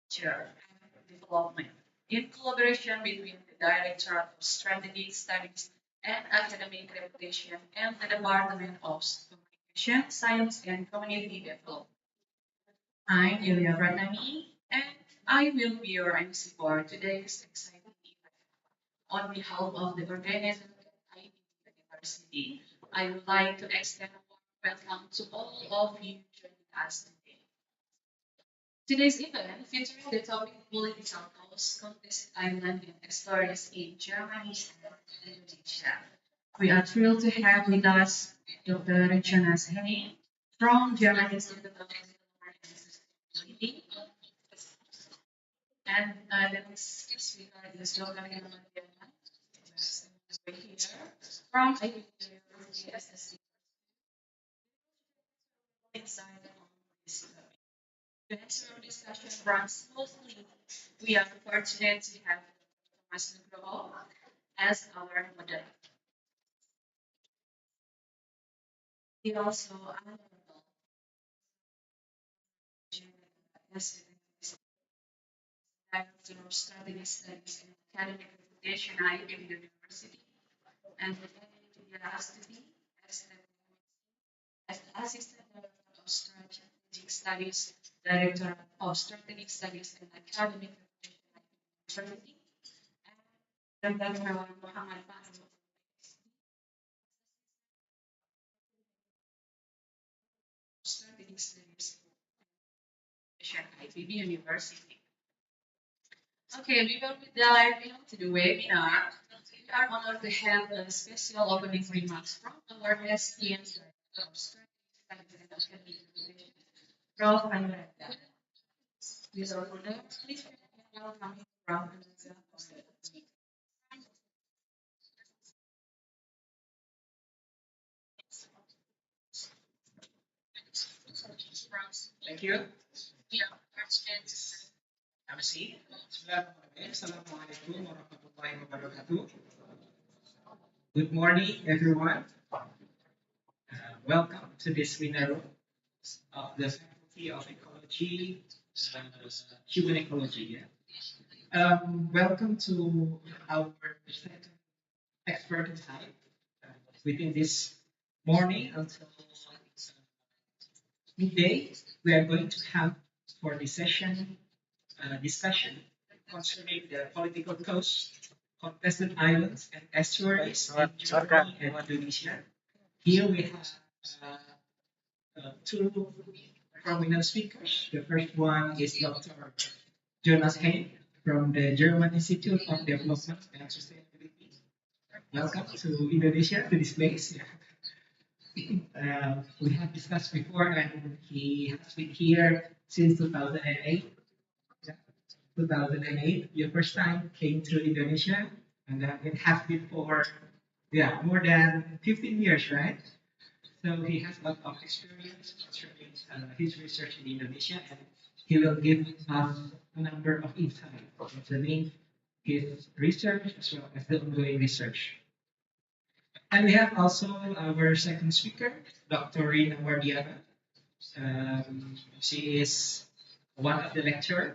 Culture and Development in collaboration between the Director of Strategic Studies and Academic Reputation and the Department of Communication, Science and Community Development. I'm Ilya Pratnami, and I will be your MC for today's exciting event. On behalf of the organizer of IB University, I would like to extend a warm welcome to all of you joining us today. Today's event featuring the topic political cost, contest island and Estuaries in Germany and Indonesia. We are thrilled to have with us Dr. Jonas Hein from German Institute of Environment and Sustainability. And the next speaker is Dr. Mardiana over here from IB University SSC. Insight on this topic. To ensure discussion runs smoothly, we are fortunate to have Thomas Nugroho as our moderator. He also honorable as the Director of Strategic Studies and Academic Reputation at IBM University, and the Jayanegara study as the Assistant Director of Strategic Studies, Director of Strategic Studies and Academic Reputation at University, and Dr. Muhammad Fazil, Strategic Studies at IBM University. Okay, we will dive into the webinar. We are honored to have a special opening remarks from our esteemed Director of Strategic Studies and Academic Reputation, Prof. Anuraga. Without further ado, please welcome Prof. Anuraga. Thank you. Have a seat. Assalamualaikum warahmatullahi wabarakatuh. Good morning, everyone. Welcome to this webinar of the Faculty of Ecology, Human Ecology. Welcome to our second expert insight within this morning until midday. We are going to have for this session discussion concerning the political coast, contested islands, and estuaries in Germany and Indonesia. Here we have two prominent speakers. The first one is Dr. Jonas Hein from the German Institute of Development and Sustainability. Welcome to Indonesia, to this place. We have discussed before, and he has been here since 2008. 2008, your first time came to Indonesia, and it has been for more than 15 years, right? So he has a lot of experience concerning his research in Indonesia, and he will give us a number of insights concerning his research as well as the ongoing research. And we have also our second speaker, Dr. Rina Mardiana. She is one of the lecturers.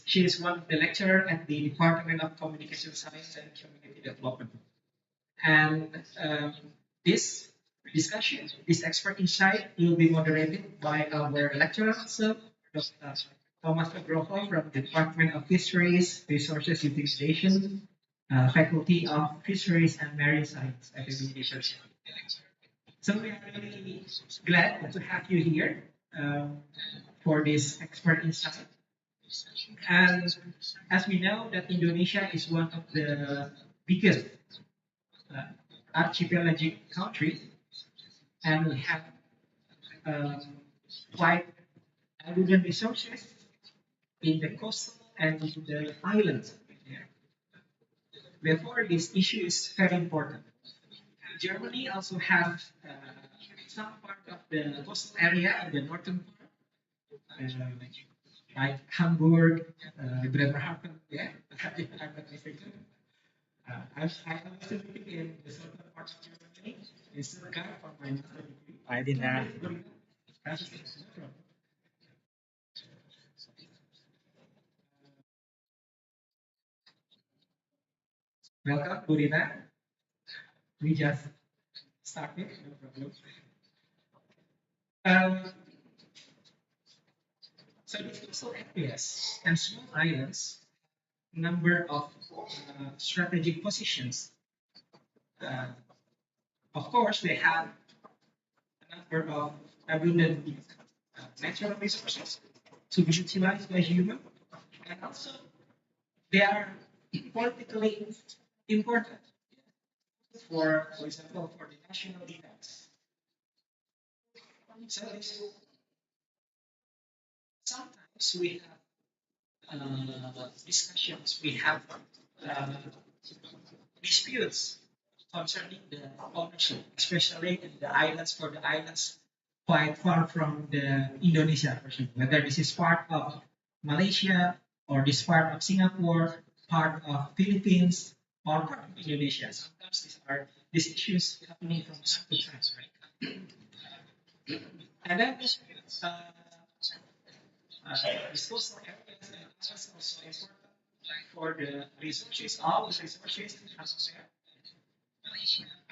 She is one of the lecturers at the Department of Communication Science and Community Development. And this discussion, this expert insight, will be moderated by our lecturer also, Dr. Thomas Nugroho from the Department of Fisheries, Resources Utilization, Faculty of Fisheries and Marine Science at the University. So we are really glad to have you here for this expert insight. And as we know that Indonesia is one of the biggest archipelagic countries, and we have quite abundant resources in the coastal and the islands. Therefore, this issue is very important. Germany also has some part of the coastal area in the northern part, like Hamburg, Bremerhaven, if I'm not mistaken. I was living in the southern part of Germany, in Stuttgart, for my master's degree. I didn't know. Welcome, Rina. We just started, no problem. Um, so these coastal areas and small islands, number of strategic positions. Uh, of course, they have a number of abundant natural resources to be utilized by human, and also they are politically important for example, for the national defense. So sometimes we have discussions, we have uh, disputes concerning the ownership, especially in the islands, for the islands quite far from the Indonesia, for example, whether this is part of Malaysia or this part of Singapore, part of Philippines, or part of Indonesia. Sometimes these issues happening from time to time, right? And then uh, this coastal areas and is also important for the resources, all the resources as well.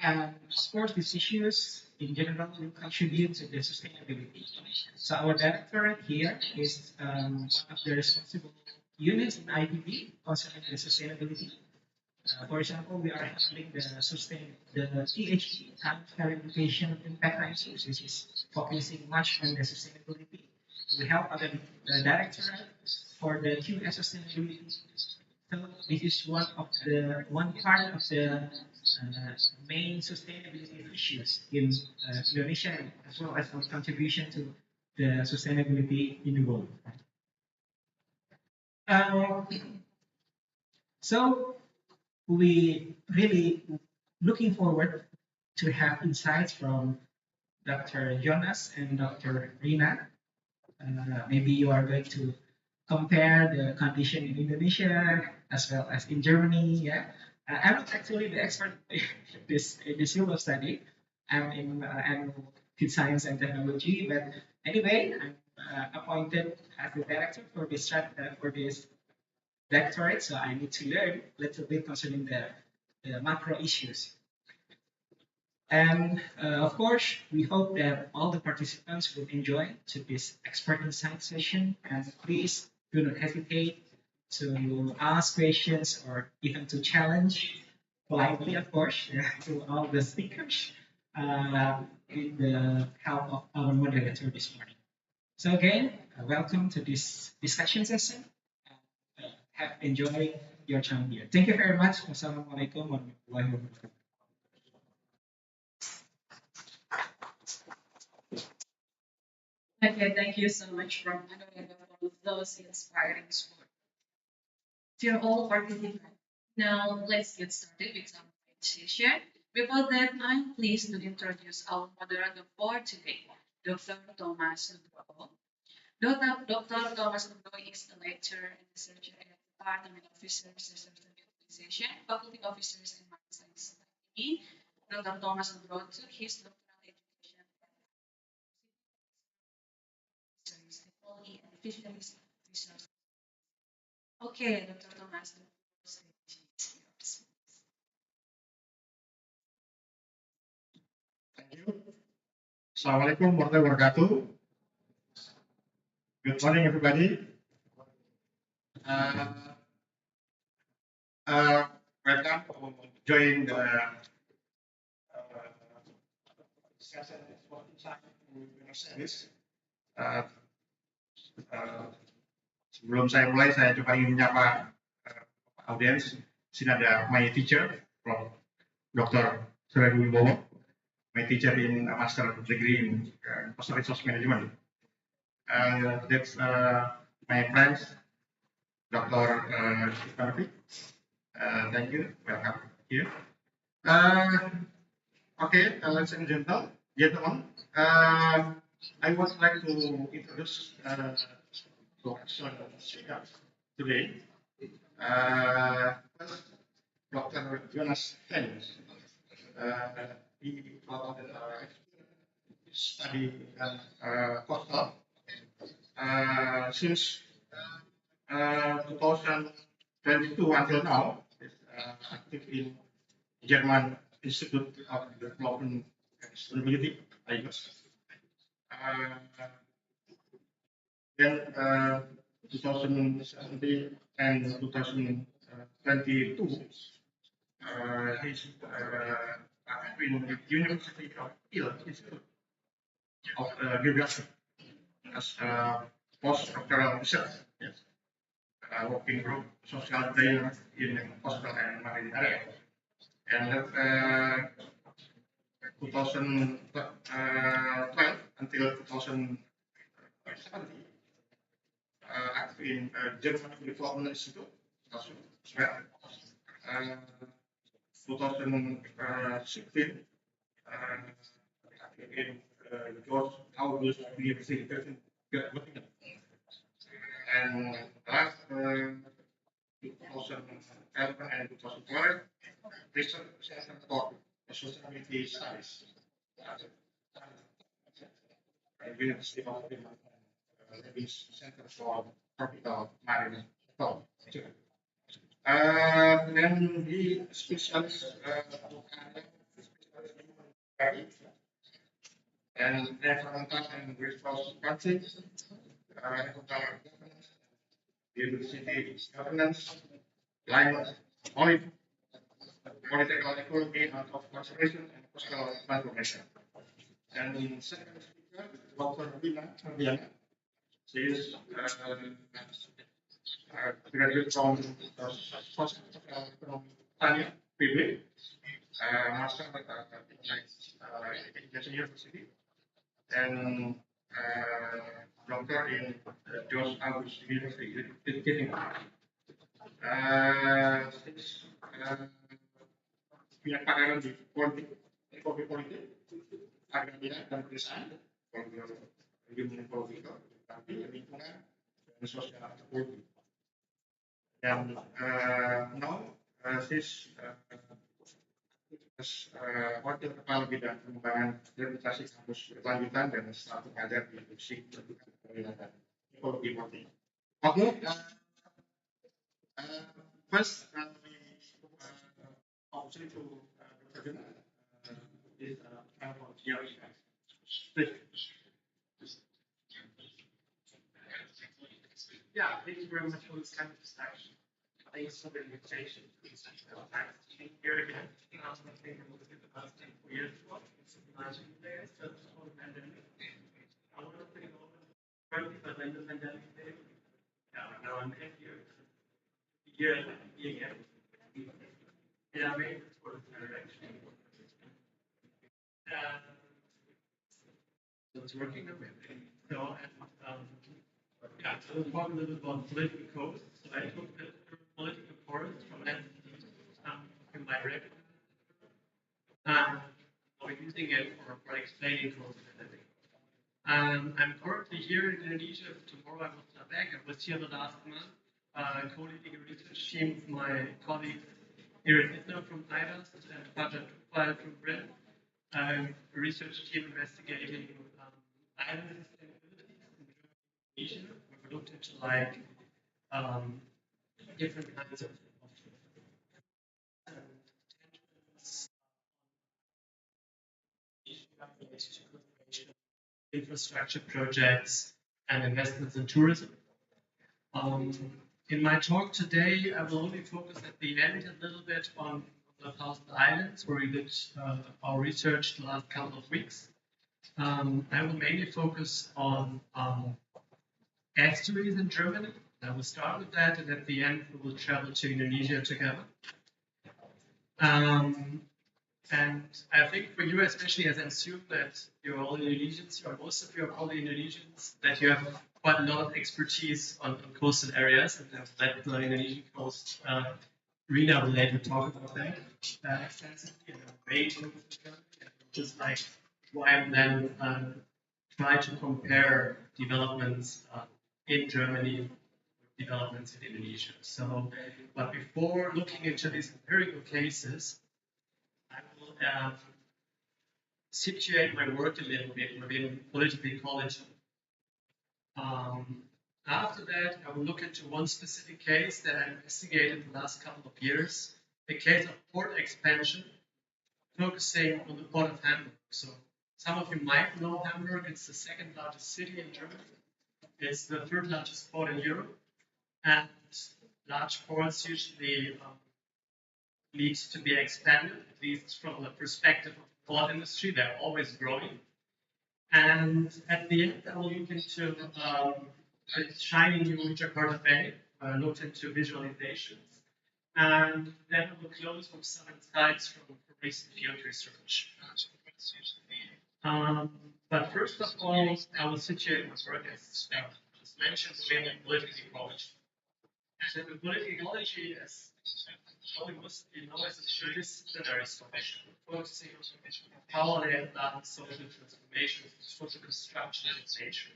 And of course, these issues in general will contribute to the sustainability. So our directorate here is one of the responsible units in IPB concerning the sustainability. For example, we are handling the THE, Time Clarification Impact Analysis, which is focusing much on the sustainability. We help other directorate for the QS sustainability. So this is one part of the main sustainability issues in Indonesia, as well as our contribution to the sustainability in the world. Uh, so we really looking forward to have insights from Dr. Jonas and Dr. Rina. Maybe you are going to compare the condition in Indonesia as well as in Germany. Yeah, I'm not actually the expert in this field of study. I'm in animal food science and technology, but anyway, I'm appointed as the director for this doctorate, so I need to learn a little bit concerning the macro issues. And of course, we hope that all the participants will enjoy to this expert insight session. And please do not hesitate to ask questions or even to challenge politely, of course, to all the speakers with the help of our moderator this morning. So again, welcome to this discussion session. Have enjoyed your time here. Thank you very much. Wassalamualaikum warahmatullahi wabarakatuh. Okay, thank you so much, Prof. Anuraga, for those inspiring stories. Dear all participants, now let's get started with some session. Before that, I'm pleased to introduce our moderator for today, Dr. Thomas Nugroho. Dr. Thomas Nugroho is a lecturer and researcher at the Department of Research, Research and Utilization, Faculty of Research and Marine Science. Dr. Thomas Nugroho took his doctoral education Ecology and Fisheries Research. Okay, Dr. Thomas, the stage is yours. Thank you. Assalamualaikum warahmatullahi wabarakatuh. Good morning, everybody. Uh, Welcome to join the discussion about service. Sebelum saya mulai, saya coba ingin menyapa audiens. Di sini ada my teacher, Prof. Dr. Wibowo, my teacher in a master degree in Coastal Resource Management. That's my friends, Dr. Stefanovic. Thank you. Welcome here. Okay, ladies and gentlemen, I would like to introduce speakers today. First, Dr. Jonas Hein. He provided our experience study coastal. Since 2022 until now, is active in German Institute of Development and Sustainability, IGOS. Then 2017 and 2022, he's in the University of Institute of Geography as postdoctoral research. Yes. Working group social player in coastal and marine area. And 2012 until 2017, active in German Development Institute as well. 2016, active in George August University Göttingen. And last 2011 and 2012, research center for sustainability studies at University of Finland, Center for Tropical Marine Ecology. Then he specializes and environmental and resource practice, governance, university governance, climate, political equality and of conservation and coastal transformation. And in second speaker, Dr. Rina, Mardiana. She is graduate from Social Economic PB, master at Indonesia University, and doctor in Jonas University. Punya pengalaman di politik, ekonomi politik, agraria dan pedesaan, ilmu politik, tapi lingkungan dan sosial politik. Dan now she's wakil kepala bidang pengembangan reputasi kampus berkelanjutan dan staf pengajar di Institut Pendidikan Ekologi Politik. Okay, first opportunity to Dr. Jonas is about Yeah, thank you very much for this kind of discussion. Thanks for the invitation. It's here again. I think it was the last 4 years ago. It's imagine there, so before the pandemic. I want to think over but then the pandemic came. Yeah, now I'm here. Here again. Yeah, maybe it's for the direction. So it's working a bit. So, yeah, so we'll talk a little bit about political codes. So I took the political course from that in my record. We're using it for explaining codes. I'm currently here in Indonesia. Tomorrow I will start back. I was here the last month, co-leading a research team with my colleagues Rina from IDAS and Fajar Tufal from Britain. A research team investigating island sustainability in Indonesia. We've looked into like different kinds of infrastructure projects and investments in tourism. In my talk today, I will only focus at the end a little bit on the Thousand Islands, where we did our research the last couple of weeks. I will mainly focus on estuaries in Germany. I will start with that, and at the end, we will travel to Indonesia together. And I think for you, especially as I assume that you're all Indonesians, or most of you are probably Indonesians, that you have quite a lot of expertise on coastal areas, and that the Indonesian coast, Rina will later talk about that extensively, and I'm just like why I'm then try to compare developments in Germany with developments in Indonesia. So, but before looking into these empirical cases, I will situate my work a little bit within political ecology. After that, I will look into one specific case that I investigated the last couple of years, the case of port expansion, focusing on the port of Hamburg. So some of you might know Hamburg. It's the second largest city in Germany. It's the third largest port in Europe. And large ports usually need to be expanded, at least from the perspective of the port industry. They're always growing. And at the end, I will look into the shiny new Jakarta Bay. I looked into visualizations. And then I will close with some insights from recent field research. But first of all, I will situate my work as just mentioned within political ecology. So the political ecology, as probably most of you know, is a interdisciplinary solution, focusing on how they have social transformations, social construction in nature.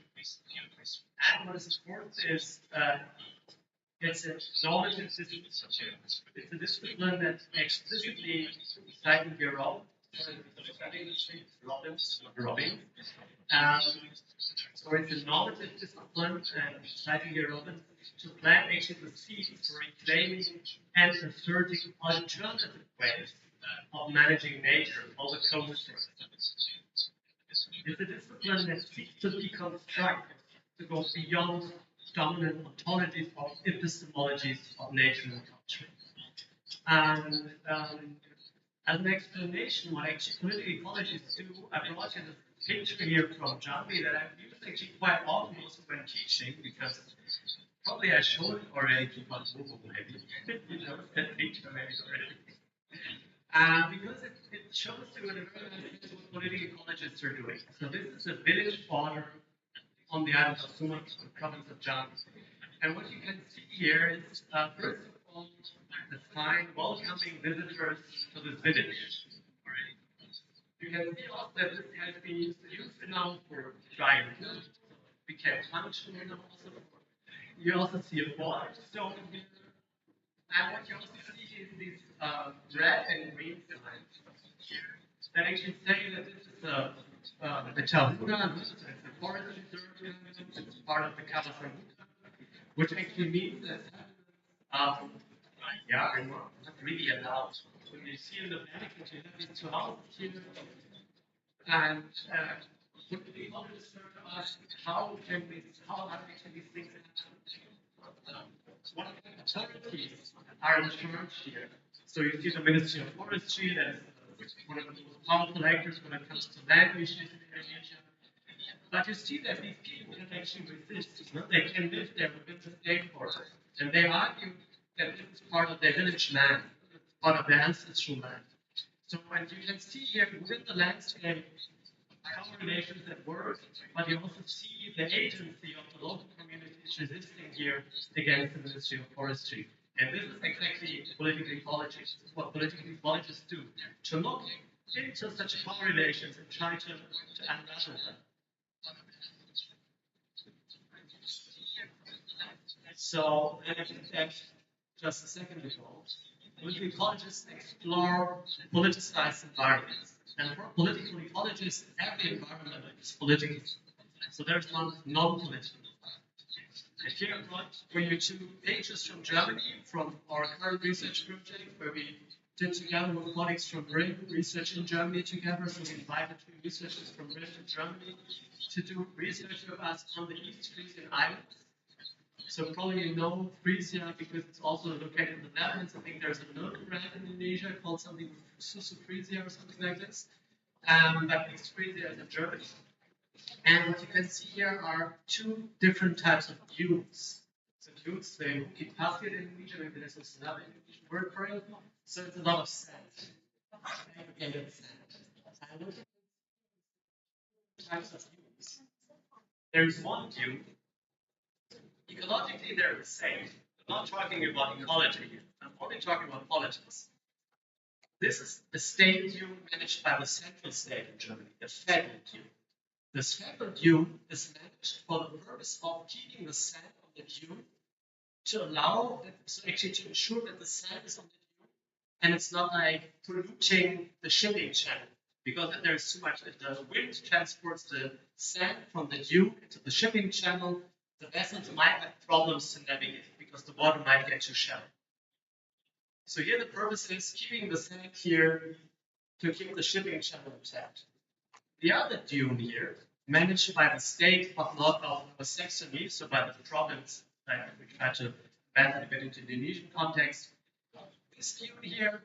And what is important is it's a normative discipline. It's a discipline that explicitly citing your own Robin. So it's a normative discipline and citing your own to plant actually the seed for reclaiming and asserting alternative ways of managing nature, all the coast. It's a discipline that seeks to deconstruct, to go beyond dominant ontologies or epistemologies of nature and culture. And as an explanation, what actually political ecologists do, I brought you this picture here from Germany that I've used actually quite often also when teaching, because probably I showed it already to Nugroho, maybe. You know that picture maybe already. Because it shows you what political ecologists are doing. So this is a village border on the island of Sumatra, the province of Java. And what you can see here is, first of all, the sign welcoming visitors to this village. You can see also that this has been used now for drying food. We can function also. You also see a water stone here. And what you also see is these red and green signs that actually say that this is the Chavuna, it's a forest reserve, it's part of the Kawasan, which actually means that we're not really allowed. When you see in the back, you have these two houses here, and would be obvious to us how are actually these things happen? What authorities are in charge here? So you see the Ministry of Forestry, that is one of the most powerful actors when it comes to land issues in Indonesia. But you see that these people can actually resist. They can live there within the state forest. And they argue that this is part of their village land, part of their ancestral land. So when you can see here within the landscape power relations at work, but you also see the agency of the local communities resisting here against the Ministry of Forestry. And this is exactly political ecology. This is what political ecologists do, to look into such power relations and try to unravel them. So, and I think that just a second ago, political ecologists explore politicized environments. And for political ecologists, every environment is political. So there's one non-political. And here I brought for you 2 pages from Germany, from our current research project, where we did together with colleagues from Rin, research in Germany together. So we invited 2 researchers from Rin in Germany to do research with us on the East Frisian Islands. So probably you know Frisia because it's also located in the Netherlands. I think there's another brand in Indonesia called something Susu Frisia or something like this. But East Frisia is in Germany. And what you can see here are 2 different types of dunes. So dunes, they keep pasture in Indonesia, maybe there's another Indonesian word for it. So it's a lot of sand, aggregated sand. And look at the types of dunes. There's one dune. Ecologically, they're the same. I'm not talking about ecology here. I'm only talking about politics. This is a state dune managed by the central state in Germany, the federal dune. The federal dune is managed for the purpose of keeping the sand on the dune to allow, so actually to ensure that the sand is on the dune and it's not like polluting the shipping channel. because if there's too much, if the wind transports the sand from the dune into the shipping channel, the vessels might have problems to navigate because the water might get too shallow. So here the purpose is keeping the sand here to keep the shipping channel intact. The other dune here, managed by the state of Saxony, so by the province, like we try to better a bit into the Indonesian context, this dune here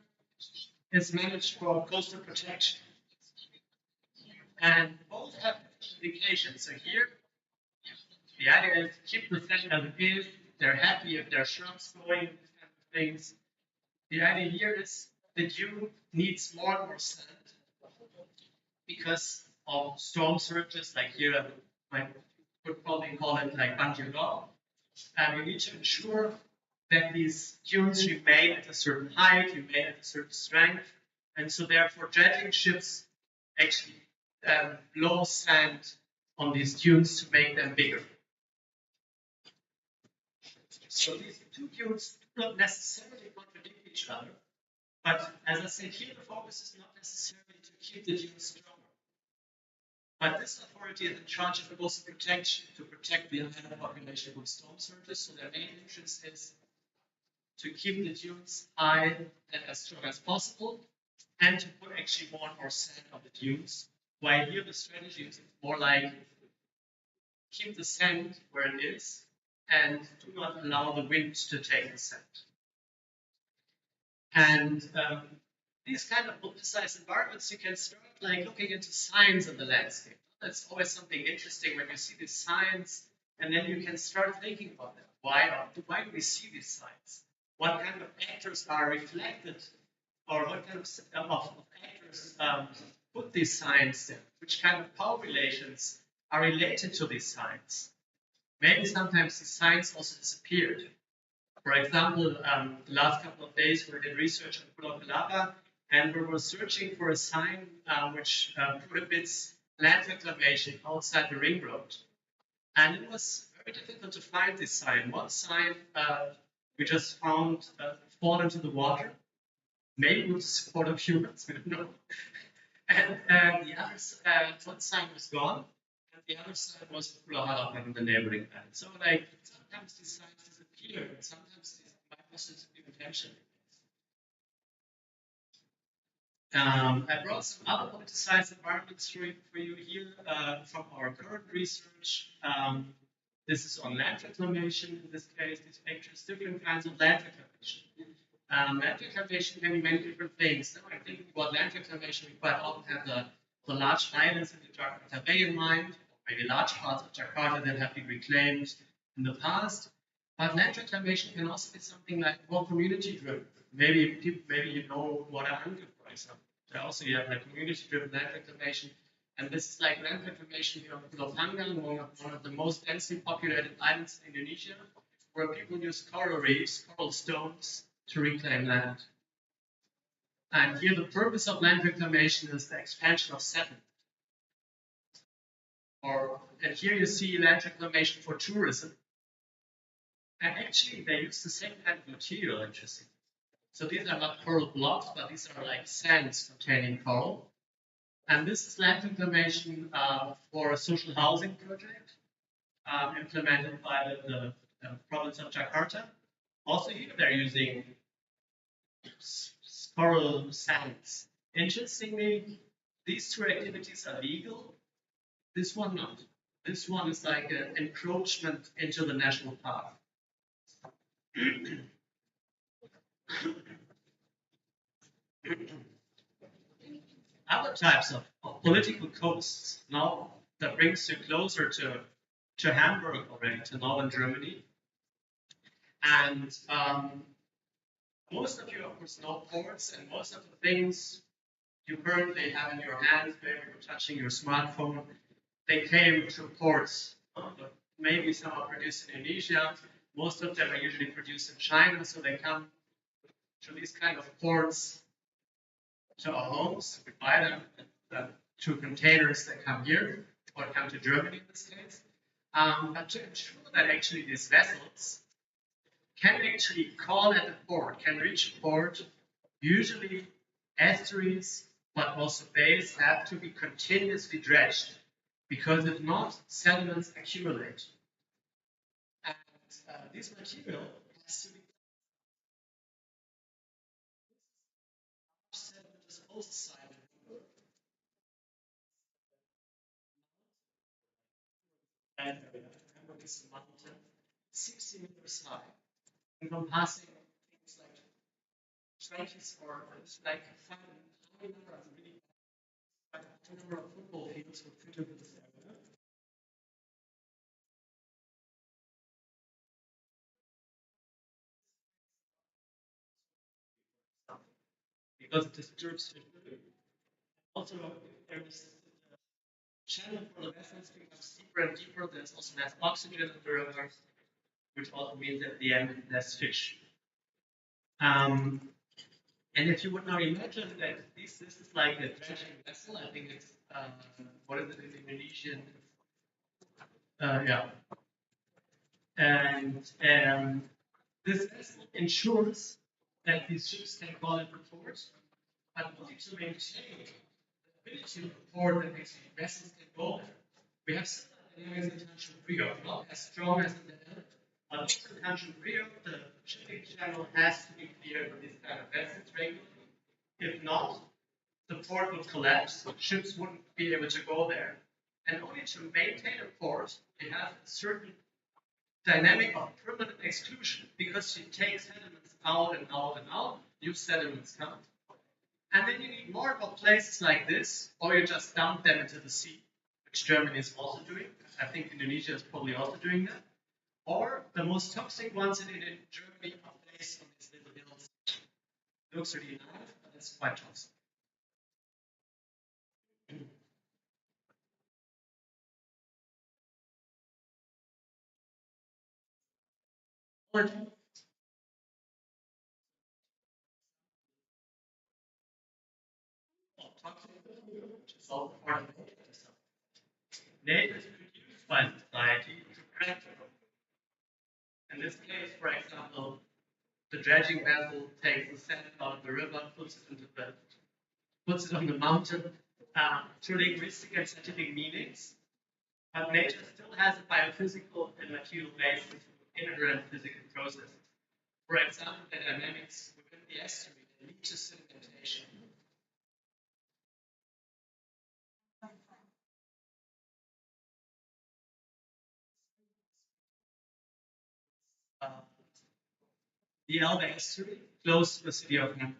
is managed for coastal protection. And both have implications. So here, the idea is keep the sand as it is. They're happy if there are shrubs growing, these kind of things. The idea here is the dune needs more and more sand because of storm surges, like here, I would probably call it like banjir. And we need to ensure that these dunes remain at a certain height, remain at a certain strength, and so therefore dredging ships actually blow sand on these dunes to make them bigger. So these two dunes do not necessarily contradict each other, but as I said here, the focus is not necessarily to keep the dunes stronger. But this authority is in charge of coastal protection to protect the island population from storm surges. So their main interest is to keep the dunes high and as strong as possible, and to put actually more and more sand on the dunes. While here the strategy is more like keep the sand where it is and do not allow the wind to take the sand. And these kind of politicized environments, you can start like looking into science in the landscape. That's always something interesting when you see this science, and then you can start thinking about that. Why do we see these signs? What kind of actors are reflected, or what kind of actors put these signs there? Which kind of power relations are related to these signs? Maybe sometimes these signs also disappeared. For example, the last couple of days we did research on Pulau Kelapa, and we were searching for a sign which prohibits land reclamation outside the ring road. And it was very difficult to find this sign. One sign we just found fall into the water, maybe with the support of humans, we don't know. And the other one sign was gone, and the other sign was Pulau Harapan in the neighboring land. So like sometimes these signs disappear, and sometimes these might also disappear intentionally. I brought some other politicized environments for you here from our current research. This is on land reclamation. In this case, these pictures, different kinds of land reclamation. Land reclamation can be many different things. Now, I think about land reclamation, we quite often have the large islands in the Jakarta Bay in mind, or maybe large parts of Jakarta that have been reclaimed in the past. But land reclamation can also be something like more community-driven. Maybe you know Moderator, for example. There also you have like community-driven land reclamation, and this is like land reclamation here on Pulau Panggang, one of the most densely populated islands in Indonesia, where people use coral reefs, coral stones, to reclaim land. And here the purpose of land reclamation is the expansion of settlement. And here you see land reclamation for tourism. And actually they use the same kind of material, interesting. So these are not coral blocks, but these are like sands containing coral. And this is land reclamation for a social housing project implemented by the province of Jakarta. Also here they're using coral sands. Interestingly, these two activities are legal. This one not. This one is like an encroachment into the national park. Other types of political coasts now that brings you closer to Hamburg already, to northern Germany. And most of you, of course, know ports, and most of the things you currently have in your hands, maybe you're touching your smartphone, they came through ports. Maybe some are produced in Indonesia. Most of them are usually produced in China, so they come to these kind of ports to our homes. We buy them through containers that come here, or come to Germany in this case. But to ensure that actually these vessels can actually call at the port, can reach a port, usually estuaries but also bays have to be continuously dredged, because if not, sediments accumulate. And this material has to be sediment disposal site. And remember, this mountain, 60 meters high, encompassing things like trenches or like a number of football fields were put into this area. Because it disturbs fish. Also, there is a channel for the vessels becomes deeper and deeper. There's also less oxygen in the river, which also means at the end less fish. And if you would now imagine that this is like a dredging vessel, I think it's what is it in Indonesian? Yeah. And this vessel ensures that these ships can call it port, but only to maintain the ability of the port that actually vessels can go there. We have similar dynamics in Tanjung Priok, not as strong as in the Hill, but also in Tanjung Priok, the shipping channel has to be cleared for this kind of vessels regularly. If not, the port would collapse, ships wouldn't be able to go there. And only to maintain a port, you have a certain dynamic of permanent exclusion, because you take sediments out and out and out, new sediments come. And then you need more and more places like this, or you just dump them into the sea, which Germany is also doing. I think Indonesia is probably also doing that. Or the most toxic ones in Germany are placed on these little hills. It looks really nice, but it's quite toxic. Which is also part of nature. Nature is produced by society to practical. In this case, for example, the dredging vessel takes the sand out of the river, puts it on the mountain, through linguistic and scientific meanings. But nature still has a biophysical and material basis with inherent physical processes. For example, the dynamics within the estuary that lead to sedimentation. The Elbe estuary, close to the city of Hamburg.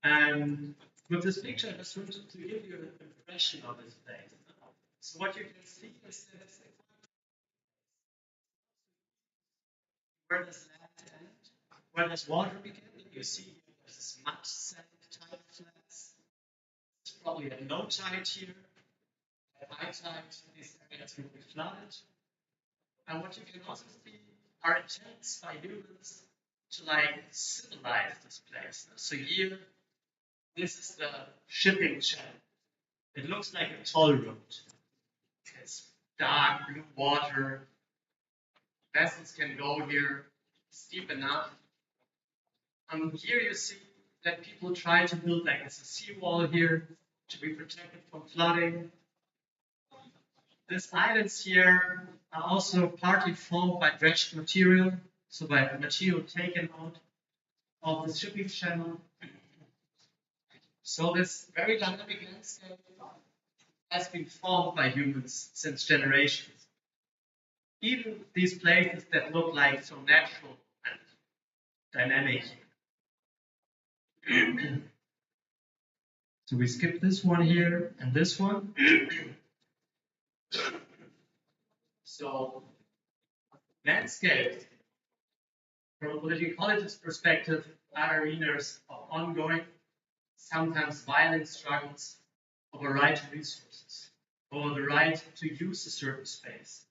And with this picture, I just wanted to give you an impression of this place. So what you can see is that where does land end? Where does water begin? You see here there's this mud sand type flats. It's probably at low tide here. At high tide, these areas will be flooded. And what you can also see are attempts by humans to like civilize this place. So here, this is the shipping channel. It looks like a toll road. It's dark blue water. Vessels can go here. It's deep enough. Here you see that people try to build like a seawall here to be protected from flooding. These islands here are also partly formed by dredged material, so by material taken out of the shipping channel. So this very dynamic landscape has been formed by humans since generations. Even these places that look like so natural and dynamic. So we skip this one here and this one. So landscapes, from a political ecologist perspective, are arenas of ongoing, sometimes violent struggles over right to resources, over the right to use a certain space.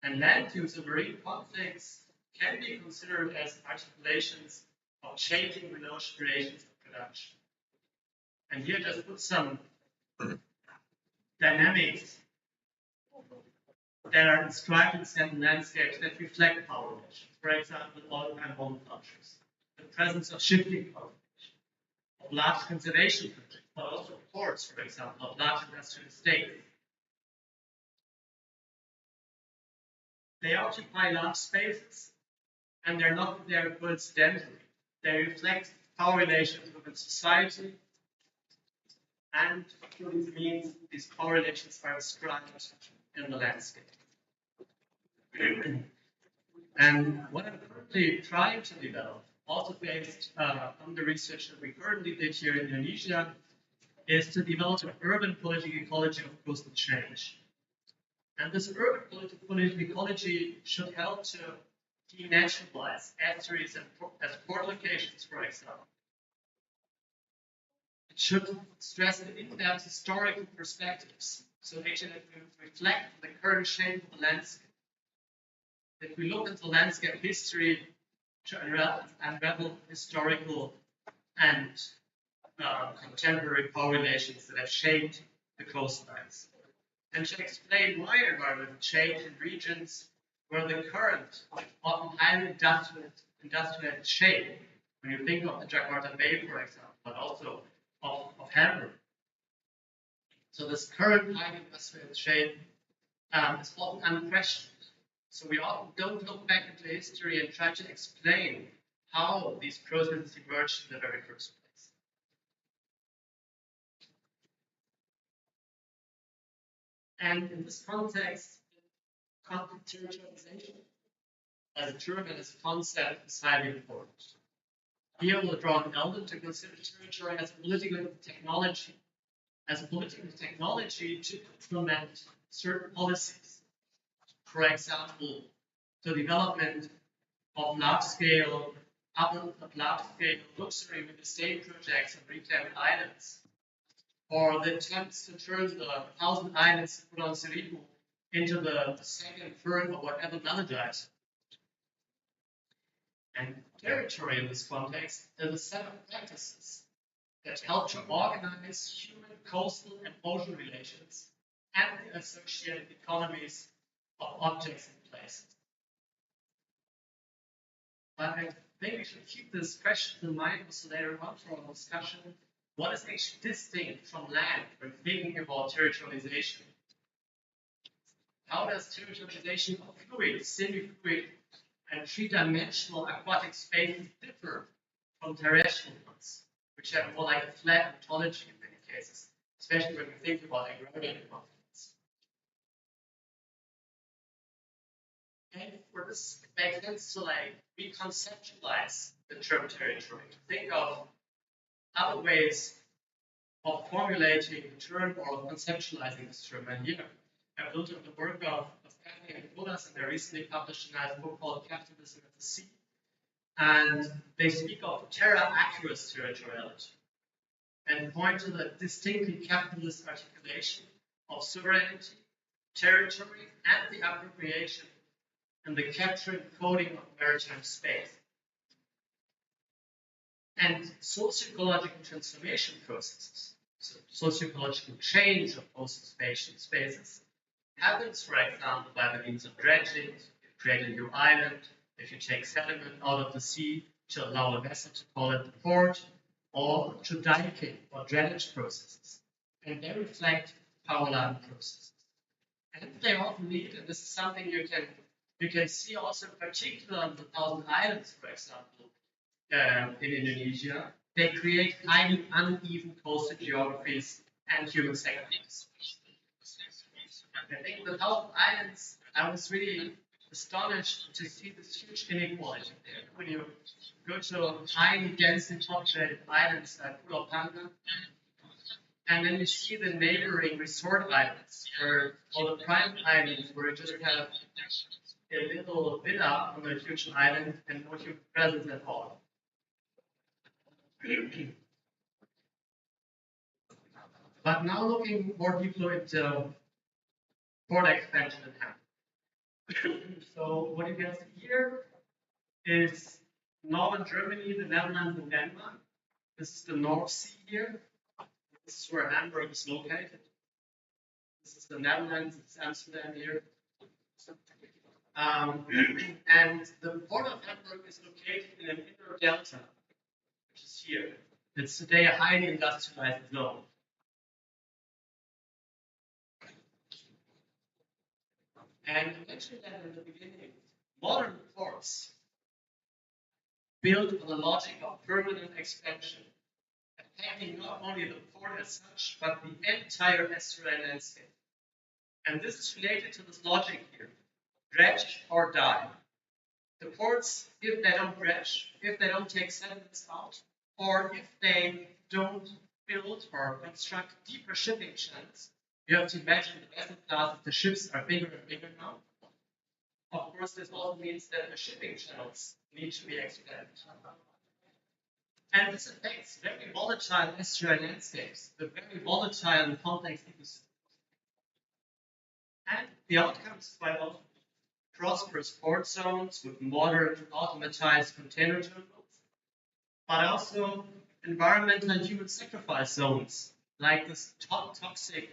And land use and marine conflicts can be considered as articulations of changing relations of production. And here just put some dynamics that are described in certain landscapes that reflect power relations. For example, all-time home cultures, the presence of shifting power relations. of large conservation projects, but also ports, for example, of large industrial estates. They occupy large spaces, and they're not there coincidentally. They reflect power relations within society, and through these means, these power relations are inscribed in the landscape. And what I'm currently trying to develop, also based on the research that we currently did here in Indonesia, is to develop an urban political ecology of coastal change. And this urban political ecology should help to denaturalize estuaries as port locations, for example. It should stress the in-depth historical perspectives, so actually that we reflect the current shape of the landscape. That we look at the landscape history to unravel historical and contemporary power relations that have shaped the coastlines, and to explain why environmental change in regions where the current, often highly industrialized shape, when you think of the Jakarta Bay, for example, but also of Hamburg. So this current highly industrialized shape is often unquestioned. So we often don't look back into history and try to explain how these processes emerged in the very first place. And in this context, territorialization as a term and as a concept is highly important. Here we'll draw an element to consider territory as a political technology, to implement certain policies. For example, the development of large-scale luxury real estate projects on reclaimed islands, or the attempts to turn the 1,000 islands put on Seribu into the second, third, or whatever Maldives. And territory in this context is a set of practices that help to organize human, coastal, and ocean relations and the associated economies of objects and places. But I think we should keep this question in mind also later on for our discussion. What is actually distinct from land when thinking about territorialization? How does territorialization of fluid, semi-fluid, and three-dimensional aquatic spaces differ from terrestrial ones, which have more like a flat ontology in many cases, especially when we think about agrarian economies? And for this, it makes sense to reconceptualize the term territory. Think of other ways of formulating the term or conceptualizing this term. And here, I've looked at the work of Hein and Jonas, and they recently published a nice book called Capitalism at the Sea. And they speak of terra aquis territoriality and point to the distinctly capitalist articulation of sovereignty, territory, and the appropriation and the capture and coding of maritime space. And sociological transformation processes, so sociological change of coastal spaces, happens, for example, by the means of dredging. You create a new island. If you take sediment out of the sea to allow a vessel to call at the port, or to diking or drainage processes. And they reflect power line processes. And they often lead, and this is something you can see also in particular on the 1,000 Islands, for example, in Indonesia. They create highly uneven coastal geographies and human segments. I think the 1,000 Islands, I was really astonished to see this huge inequality there. When you go to highly densely populated islands like Pulau Panggang, and then you see the neighboring resort islands, or the private islands, where you just have a little villa on a huge island and no human presence at all. But now looking more deeply into port expansion in Hamburg. So what you can see here is northern Germany, the Netherlands, and Denmark. This is the North Sea here. This is where Hamburg is located. This is the Netherlands, it's Amsterdam here. And the port of Hamburg is located in an inner delta, which is here. It's today a highly industrialized zone. And I mentioned that in the beginning, modern ports built on the logic of permanent expansion, attacking not only the port as such, but the entire estuarine landscape. And this is related to this logic here, dredge or die. The ports, if they don't dredge, if they don't take sediments out, or if they don't build or construct deeper shipping channels, you have to imagine the vessel classes, the ships are bigger and bigger now. Of course, this also means that the shipping channels need to be expanded. And this affects very volatile estuarine landscapes, the very volatile and complex ecosystems. And the outcomes is quite often prosperous port zones with modern automatized container terminals, but also environmental and human sacrifice zones, like this toxic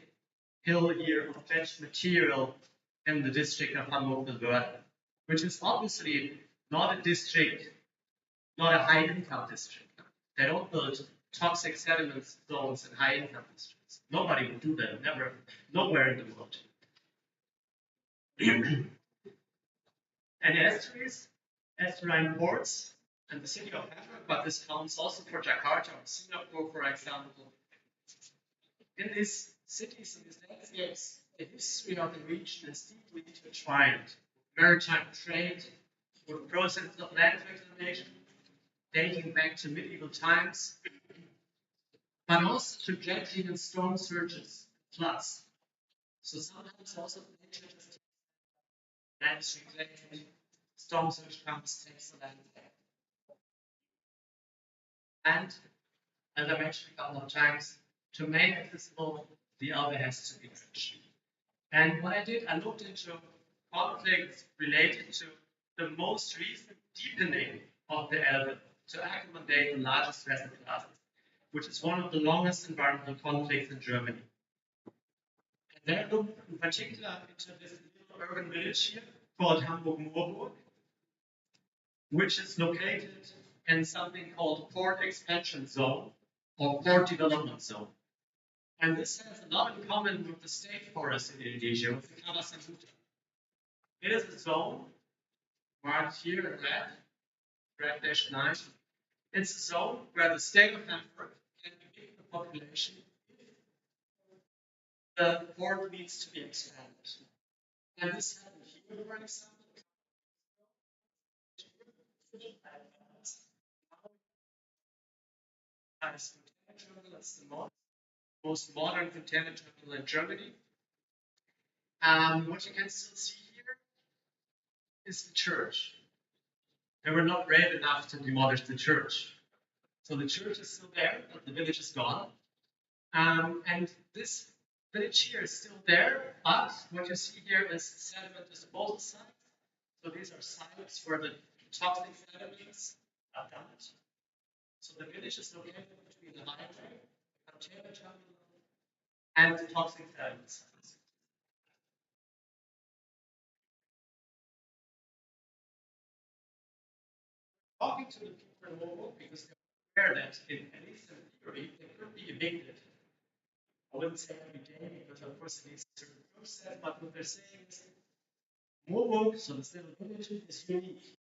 hill here of dredged material in the district of Hamburg-Verde, which is obviously not a district, not a high-income district. They don't build toxic sediment zones in high-income districts. Nobody would do that, never, nowhere in the world. And the estuaries, estuarine ports, and the city of Hamburg, but this counts also for Jakarta or Singapore, for example. In these cities and these landscapes, the history of the region is deeply intertwined. Maritime trade, with processes of land reclamation, dating back to medieval times, but also to dredging and storm surges, floods. So sometimes also nature just land is reclaimed, storm surge comes, takes the land back. And, as I mentioned a couple of times, to make it visible, the Elbe has to be dredged. And what I did, I looked into conflicts related to the most recent deepening of the Elbe to accommodate the largest vessel classes, which is one of the longest environmental conflicts in Germany. And then I looked in particular into this little urban village here called Hamburg-Moorburg, which is located in something called Port Expansion Zone or Port Development Zone. And this has a lot in common with the state forest in Indonesia, with the kawasan hutan. It is a zone marked here in red -9. It's a zone where the state of Hamburg can evict the population if the port needs to be expanded. And this happened here, for example. It's the most modern container terminal in Germany. What you can still see here is the church. They were not brave enough to demolish the church. So the church is still there, but the village is gone. And this village here is still there, but what you see here is sediment disposal sites. So these are sites where the toxic sediments are dumped. So the village is located between the highway, the container terminal, and the toxic sediment sites. Talking to the people in Moorburg, because they're aware that at least in theory, they could be evicted. I wouldn't say every day, because of course it needs a certain process, but what they're saying is Moorburg, so the little village, is unique.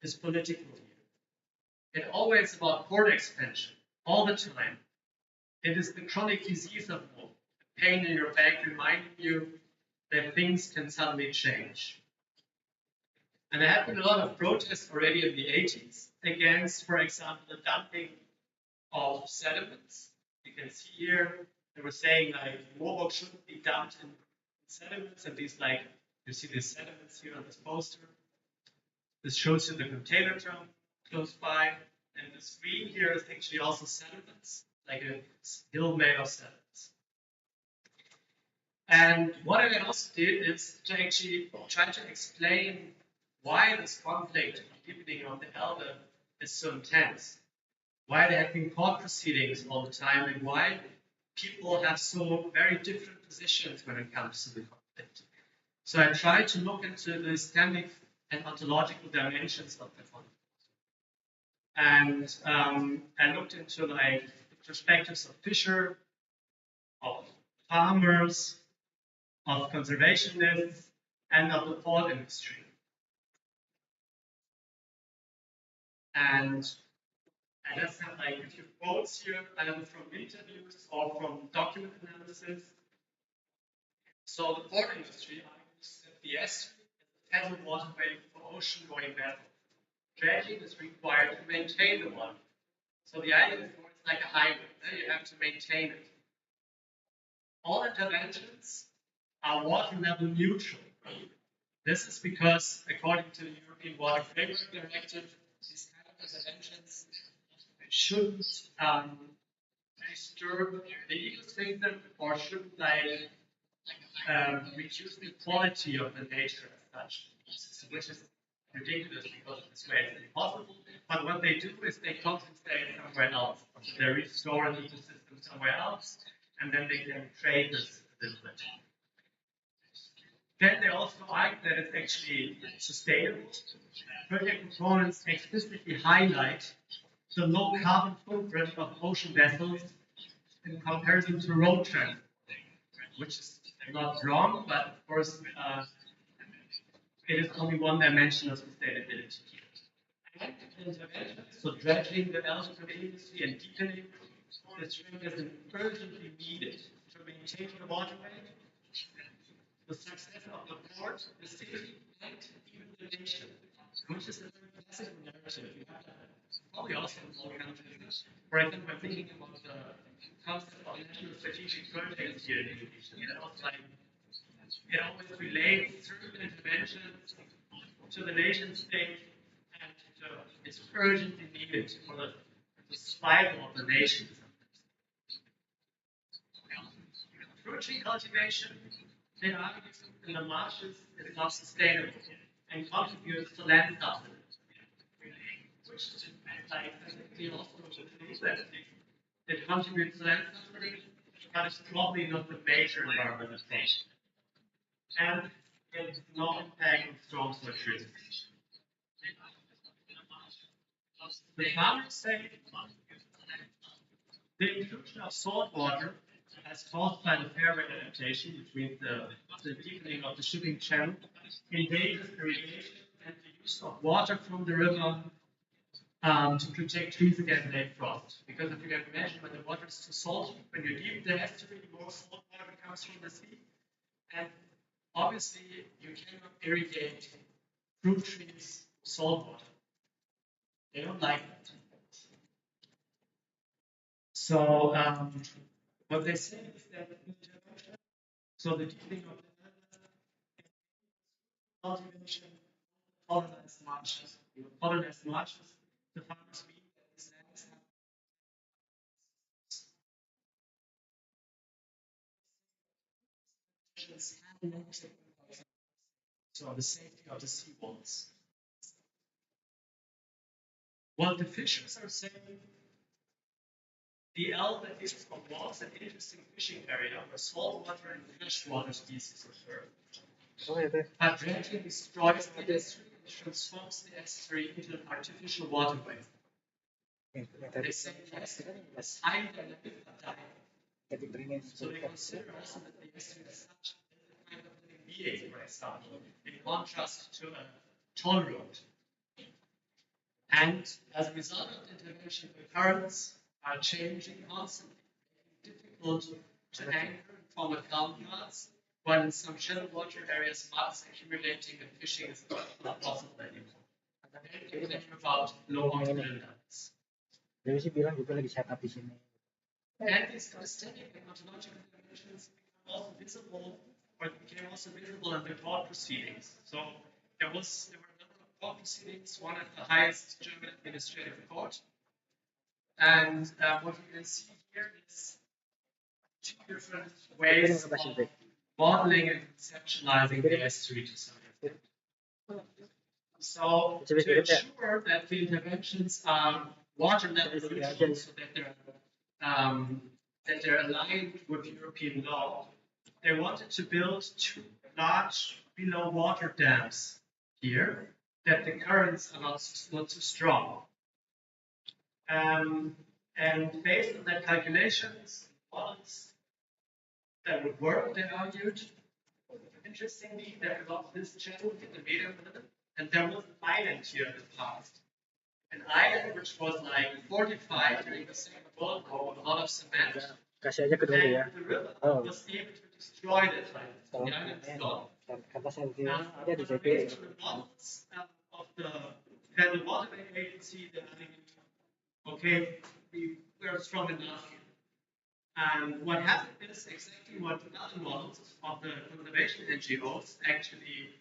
It's political here. It's always about port expansion, all the time. It is the chronic disease of war, the pain in your back reminding you that things can suddenly change. And there have been a lot of protests already in the 80s against, for example, the dumping of sediments. You can see here, they were saying like Moorburg shouldn't be dumped in sediments, and these like, you see these sediments here on this poster. This shows you the container terminal close by, and this green here is actually also sediments, like a hill made of sediments. And what I also did is to actually try to explain why this conflict, deepening of the Elbe, is so intense. Why there have been court proceedings all the time, and why people have so very different positions when it comes to the conflict. So I tried to look into the systemic and ontological dimensions of the conflict. And I looked into like the perspectives of fisher, of farmers, of conservationists, and of the port industry. And I just have like a few quotes here from interviews or from document analysis. So the port industry argues that the estuary is a federal waterway for ocean-going vessels. Dredging is required to maintain the water. So the idea is more it's like a highway. You have to maintain it. All interventions are water level neutral. This is because, according to the European Water Framework Directive, these kind of interventions shouldn't disturb the ecosystem or shouldn't like reduce the quality of the nature as such, which is ridiculous because this way it's impossible. But what they do is they compensate somewhere else. They restore the ecosystem somewhere else, and then they can trade this bit. Then they also argue that it's actually sustainable. Project components explicitly highlight the low carbon footprint of ocean vessels in comparison to road transport, which is not wrong, but of course it is only one dimension of sustainability. And interventions, so dredging, development of industry, and deepening the string is urgently needed to maintain the waterway, the success of the port, the city, and even the nation, which is a very classic narrative. You have probably also in all countries. For example, I'm thinking about the concept of national strategic projects here in Indonesia. It always relates through interventions to the nation state, and it's urgently needed for the survival of the nation. Fruit tree cultivation, they argue in the marshes is not sustainable and contributes to land subsidence, which is like technically also true that it contributes to land subsidence, but it's probably not the major environmental thing. And it's no impact on storm surge. The farmers say the inclusion of salt water as caused by the fair weather adaptation, which means the deepening of the shipping channel, endangers irrigation and the use of water from the river to protect trees against lake frost. Because if you can imagine when the water is too salty, when you deep the estuary, more salt water comes from the sea. And obviously, you cannot irrigate fruit trees with salt water. They don't like that. So, what they say is that so the deepening of the cultivation of colonized marshes, the farmers mean that these lands have so the safety of the seawalls. What the fishers are saying, the Elbe is was an interesting fishing area where saltwater and freshwater species occur. But dredging destroys the estuary and transforms the estuary into an artificial waterway. They say yes, it's highly dynamic but dying. So they consider also that the estuary is such a kind of living being, for example, in contrast to a toll road. And as a result of the intervention, the currents are changing constantly, making it difficult to anchor and form a calm path, while in some shallow water areas, mud is accumulating and fishing is not possible anymore. And they claim about low oxygen levels. Dewi sih bilang juga lagi setup di sini. And these aesthetic and ontological dimensions become also visible, or became also visible in the court proceedings. So there were a number of court proceedings, one at the highest German administrative court. And what you can see here is two different ways of modeling and conceptualizing the estuary to some extent. So to ensure that the interventions are water level neutral, so that they're aligned with European law, they wanted to build two large below water dams here, that the currents are not too strong. And based on their calculations, models that would work, they argued. Interestingly, there was this channel in the medium limit, and there was an island here in the past. An island which was like fortified during the Second World War with a lot of cement. Kasih aja kedua ya. And the river Oh. was able to destroy that island. Oh, The island is gone. Kata saya itu Now, ada di JP. based on the models of the Federal Water Agency, they're thinking, okay, we are strong enough. And what happened is exactly what the other models of the conservation NGOs actually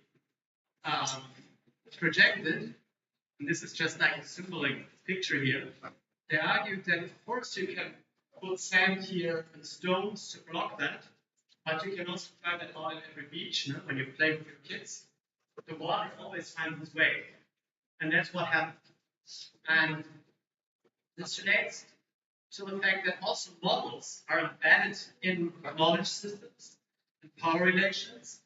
projected. And this is just like a symbolic picture here. They argued that, of course, you can put sand here and stones to block that, but you can also find that out at every beach, no? When you play with your kids. The water always finds its way. And that's what happened. And this relates to the fact that also models are embedded in knowledge systems and power relations.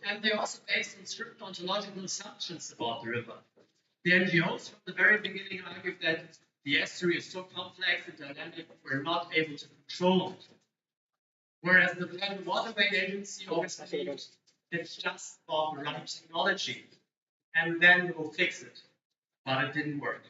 And they're also based on certain ontological assumptions about the river. The NGOs from the very beginning argued that the estuary is so complex and dynamic, we're not able to control it. Whereas the Federal Waterway Agency always believed it's just about the right technology, and then we'll fix it. But it didn't work.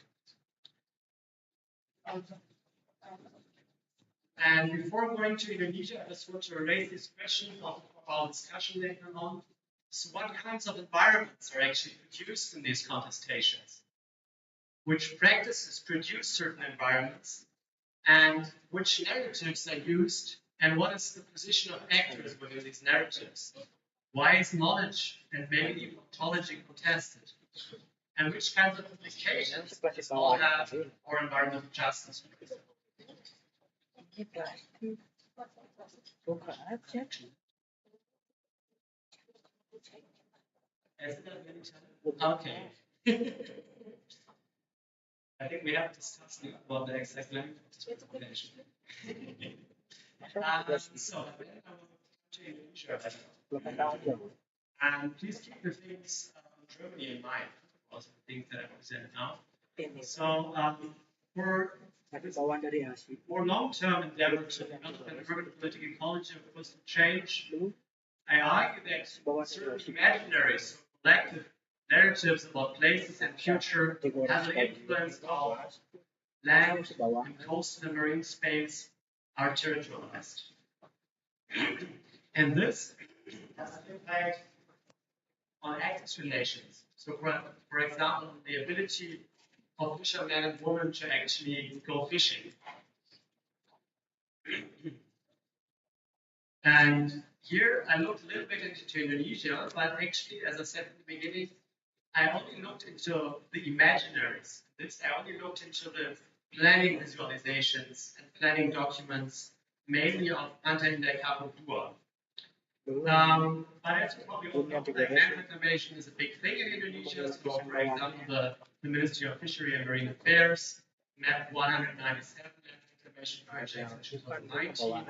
And before going to Indonesia, I just want to raise this question of our discussion later on. So what kinds of environments are actually produced in these contestations? Which practices produce certain environments? And which narratives are used? And what is the position of actors within these narratives? Why is knowledge and maybe even ontology contested? And which kinds of implications does this all have for environmental justice? Okay. I think we have discussed about the exact length of this presentation. So, to Indonesia. And please keep the things Germany in mind, also the things that I presented now. So, for long-term endeavor to develop an urban political ecology of personal change, I argue that certain imaginaries, collective narratives about places and future have an influence of land and coastal and marine space are territorialized. And this has an impact on actors' relations. So, for example, the ability of fishermen and women to actually go fishing. And here I looked a little bit into Indonesia, but actually, as I said at the beginning, I only looked into the imaginaries. I only looked into the planning visualizations and planning documents, mainly of Anuraga Papua. But as you probably all know, land reclamation is a big thing in Indonesia. So, for example, the Ministry of Fishery and Marine Affairs mapped 197 land reclamation projects in 2019.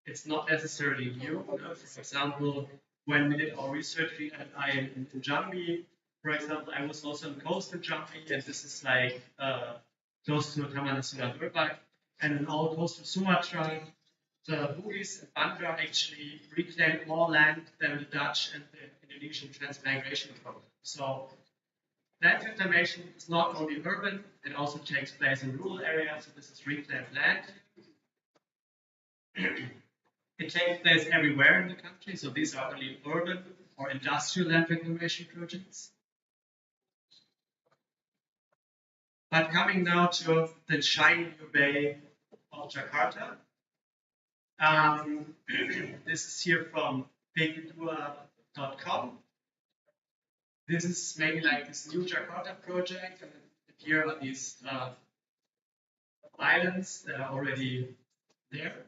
It's not necessarily new. For example, when we did our research, we had in Jambi, for example, I was also in coastal Jambi, and this is like close to Taman Nasional Urban. And in all coastal Sumatra, the Bugis and Banda actually reclaimed more land than the Dutch and the Indonesian transmigration program. So land reclamation is not only urban, it also takes place in rural areas. So this is reclaimed land. It takes place everywhere in the country. So these are only urban or industrial land reclamation projects. But coming now to the shiny new bay of Jakarta. This is here from pegidua.com. This is maybe like this new Jakarta project, and here are these islands that are already there.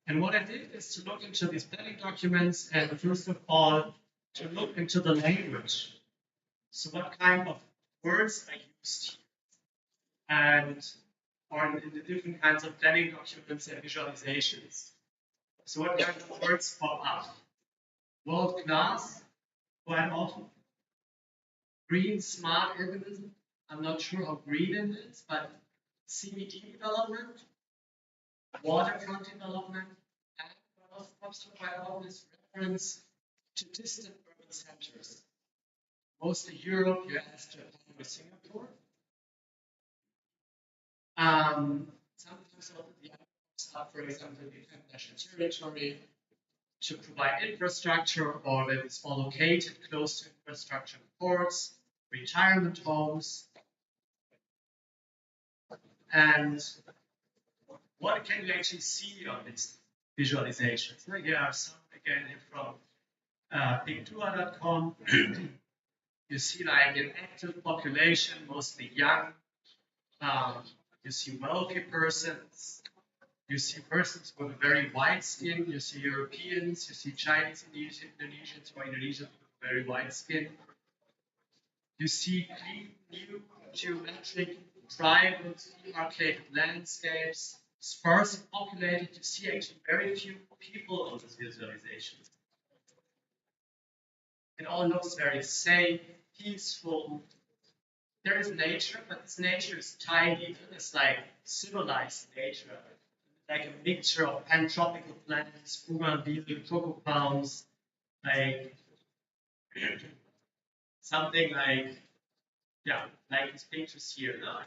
And what I did is to look into these planning documents and first of all to look into the language. So what kind of words are used here? And or in the different kinds of planning documents and visualizations. So what kind of words pop up? World class, quite often. Green, smart urbanism. I'm not sure how green it is, but CBD development, waterfront development, and Profs provide always reference to distant urban centers, mostly Europe, US, Japan, or Singapore. Sometimes also the are, for example, defend national territory to provide infrastructure, or that is all located close to infrastructure, ports, retirement homes. And what can you actually see on these visualizations? Here are some again from pictura.com. You see like an active population, mostly young. You see wealthy persons. You see persons with very white skin. You see Europeans. You see Chinese, Indonesians, or Indonesians with very white skin. You see clean, new, geometric, private, demarcated landscapes, sparsely populated. You see actually very few people on this visualization. It all looks very safe, peaceful. There is nature, but this nature is tiny. It's like civilized nature, like a mixture of pantropical plants, bougainvillea, cocoa palms, like something like, yeah, like these pictures here. No?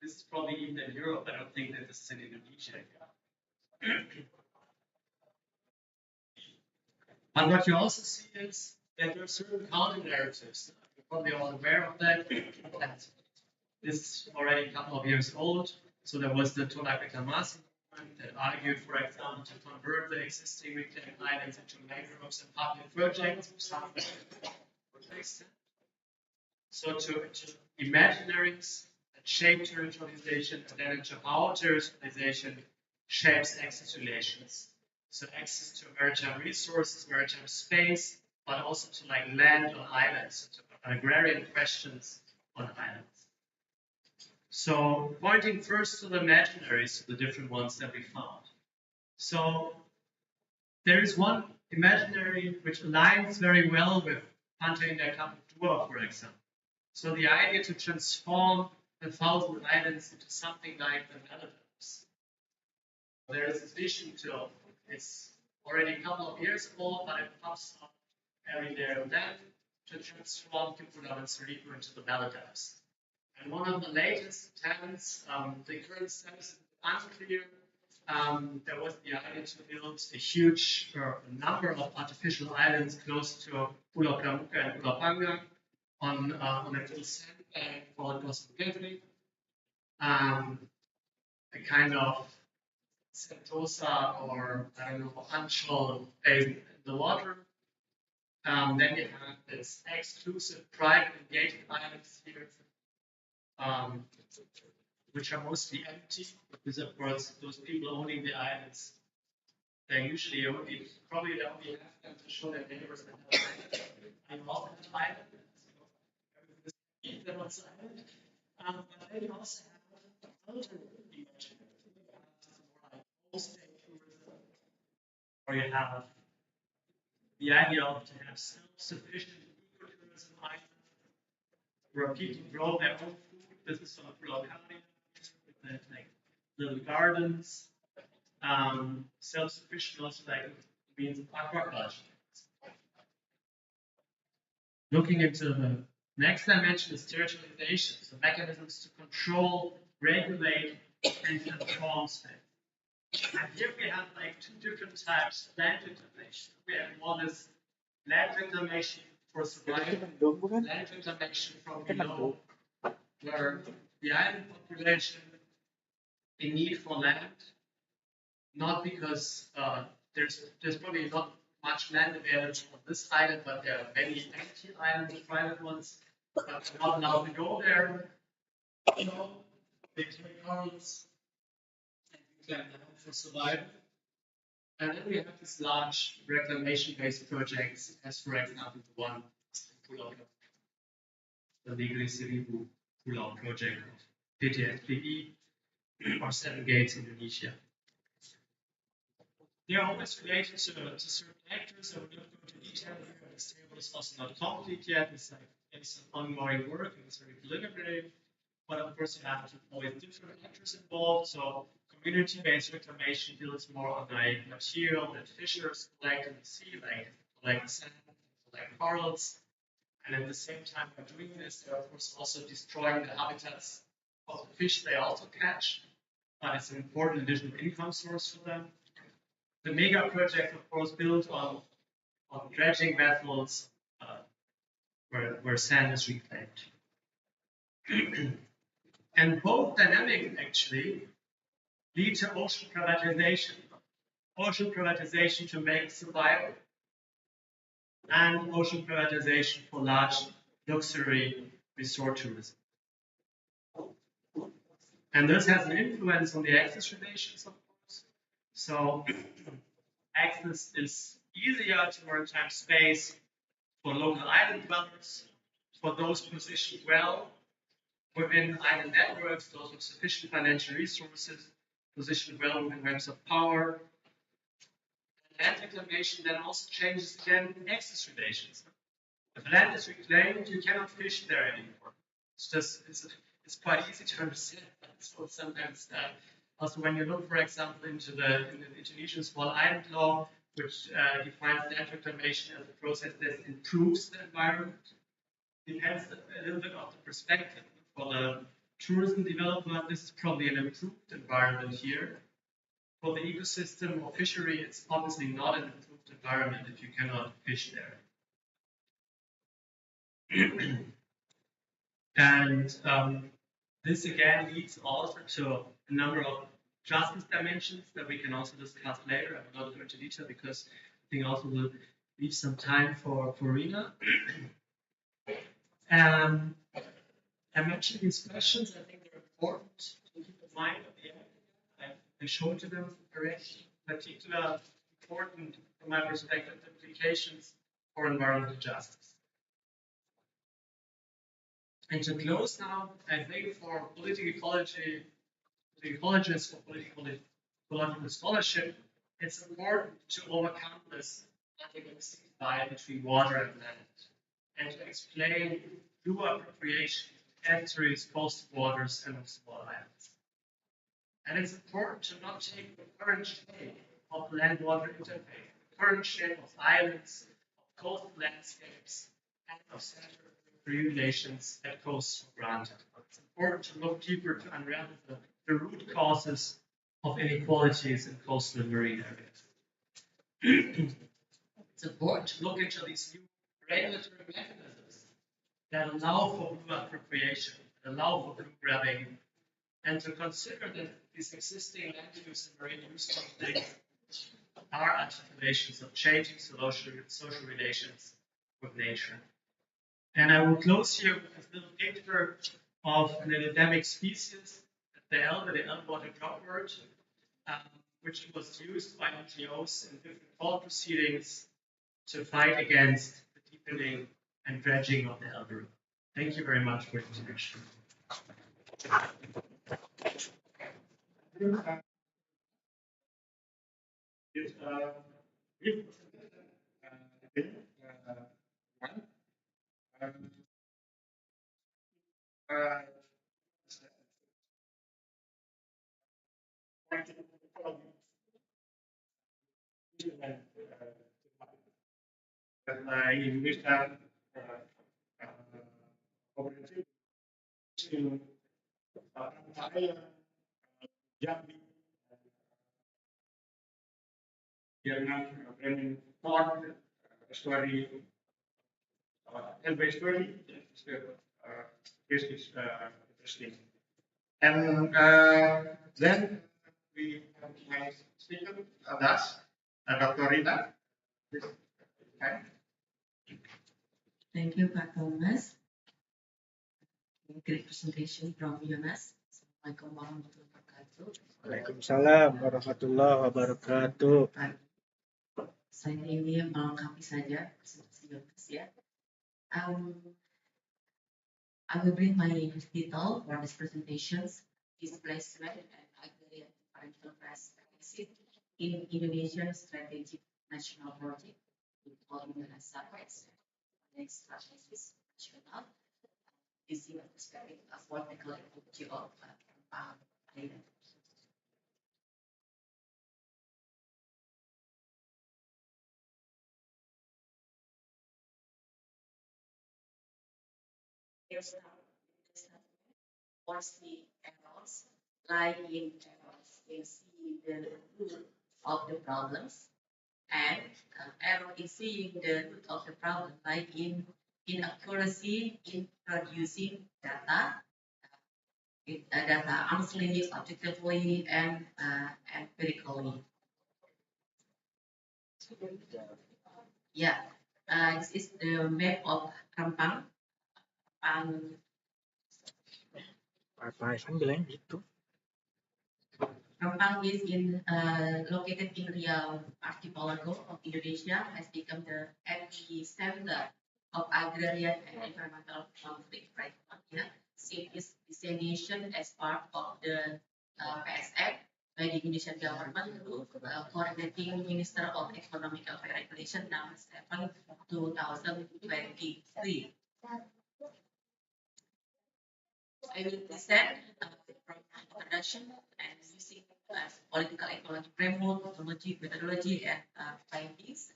This is probably even in Europe. I don't think that this is in Indonesia. But what you also see is that there are certain counter narratives. You're probably all aware of that. This is already a couple of years old. So there was the Tolak Reklamasi movement that argued, for example, to convert the existing reclaimed islands into mangroves and public projects. So to imaginaries that shape territorialization, and then into how territorialization shapes access relations. So access to maritime resources, maritime space, but also to like land on islands, to agrarian questions on islands. So pointing first to the imaginaries, the different ones that we found. So there is one imaginary which aligns very well with Pantainda Kapudua, for example. So the idea to transform the 1,000 islands into something like the Maldives. There is this vision to, it's already a couple of years old, but it pops up every day and then to transform Kipudam and Suripu into the Maldives. And one of the latest attempts, the current status is unclear. There was the idea to build a huge number of artificial islands close to Pulau Pramuka and Pulau Panggang on a little sandbank called Gosengedri. A kind of Sentosa or, I don't know, Ancol in the water. Then you have this exclusive private and gated islands here, which are mostly empty, because of course those people owning the islands, they usually only, probably they only have them to show their neighbors that I'm also an island, everything is keep them on island. But they also have other imaginary, more like homestay tourism, or you have the idea of to have self-sufficient ecotourism island, where people grow their own food. This is on Pulau Kali, with like little gardens. Self-sufficient also like means aquaculture. Looking into the next dimension is territorialization, so mechanisms to control, regulate, and transform space. And here we have like two different types of land reclamation. We have one is land reclamation for survival, land reclamation from below, where the island population in need for land, not because there's probably not much land available on this island, but there are many empty islands, private ones, but they're not allowed to go there. So they take currents and reclaim land for survival. And then we have these large reclamation-based projects, as for example the one in Pulau, the Negeri Seribu Pulau project of PTFPE or Seven Gates Indonesia. They are always related to certain actors. I will not go into detail here. This table is also not complete yet. It's an ongoing work and it's very preliminary. but of course you have to always different actors involved. So community-based reclamation deals more on like material that fishers collect in the sea, like collect sand, collect corals. And at the same time, by doing this, they're of course also destroying the habitats of the fish they also catch. It's an important additional income source for them. The mega project, of course, built on dredging methods where sand is reclaimed. And both dynamics actually lead to ocean privatization. Ocean privatization to make survival, and ocean privatization for large luxury resort tourism. And this has an influence on the access relations, of course. So access is easier to maritime space for local island dwellers, for those positioned well within island networks, those with sufficient financial resources, positioned well within webs of power. Land reclamation then also changes again access relations. If land is reclaimed, you cannot fish there anymore. It's quite easy to understand. So sometimes also when you look, for example, into the Indonesian small island law, which defines land reclamation as a process that improves the environment, depends a little bit on the perspective. For the tourism developer, this is probably an improved environment here. For the ecosystem or fishery, it's obviously not an improved environment if you cannot fish there. And this again leads also to a number of justice dimensions that we can also discuss later. I will not go into detail because I think also will leave some time for Rina. I mentioned these questions. I think they're important to keep in mind at the end. I showed you them already, particularly important from my perspective, implications for environmental justice. And to close now, I think for political ecology, the ecologists for ecological scholarship, it's important to overcome this antagonistic divide between water and land, and to explain dual appropriation of estuaries, coastal waters, and of small islands. And it's important to not take the current shape of land-water interface, the current shape of islands, of coastal landscapes, and of central relations at coast for granted. It's important to look deeper to unravel the root causes of inequalities in coastal and marine areas. It's important to look into these new regulatory mechanisms that allow for blue appropriation, that allow for blue grabbing, and to consider that these existing land use and marine use conflicts are articulations of changing social relations with nature. And I will close here with this little picture of an endemic species, the Elwater dropwort, which was used by NGOs in different court proceedings to fight against the deepening and dredging of the Elbe River. Thank you very much for your attention. Indonesia komprehensif in saya Jambi dengan branding Ford Estuary LB Estuary this is interesting. And then we have my speaker Dr. Rina. Thank you, Pak Thomas. Great presentation from Jonas. Assalamualaikum warahmatullahi wabarakatuh. Waalaikumsalam warahmatullahi wabarakatuh. Saya ini melengkapi saja presentasi Jonas ya. I will bring my title for this presentation: Displacement and Agrarian Parental Practices in Indonesian Strategic National Project, called as SAPEX. Next strategies national using the perspective of political ecology of island. Here's mostly errors lie in errors in seeing the root of the problems, and error in seeing the root of the problem lie in inaccuracy in producing data, data honestly, objectively, and empirically. Yeah, this is the map of Rempang. Apa kan bilang gitu. Rempang is located in Riau archipelago of Indonesia, has become the epicenter of agrarian and environmental conflict right now. Yeah, since its designation as part of the PSF by the Indonesian government through coordinating Minister of Economic Affairs Regulation number 7 2023. I will present from introduction and using political ecology framework, methodology, and findings.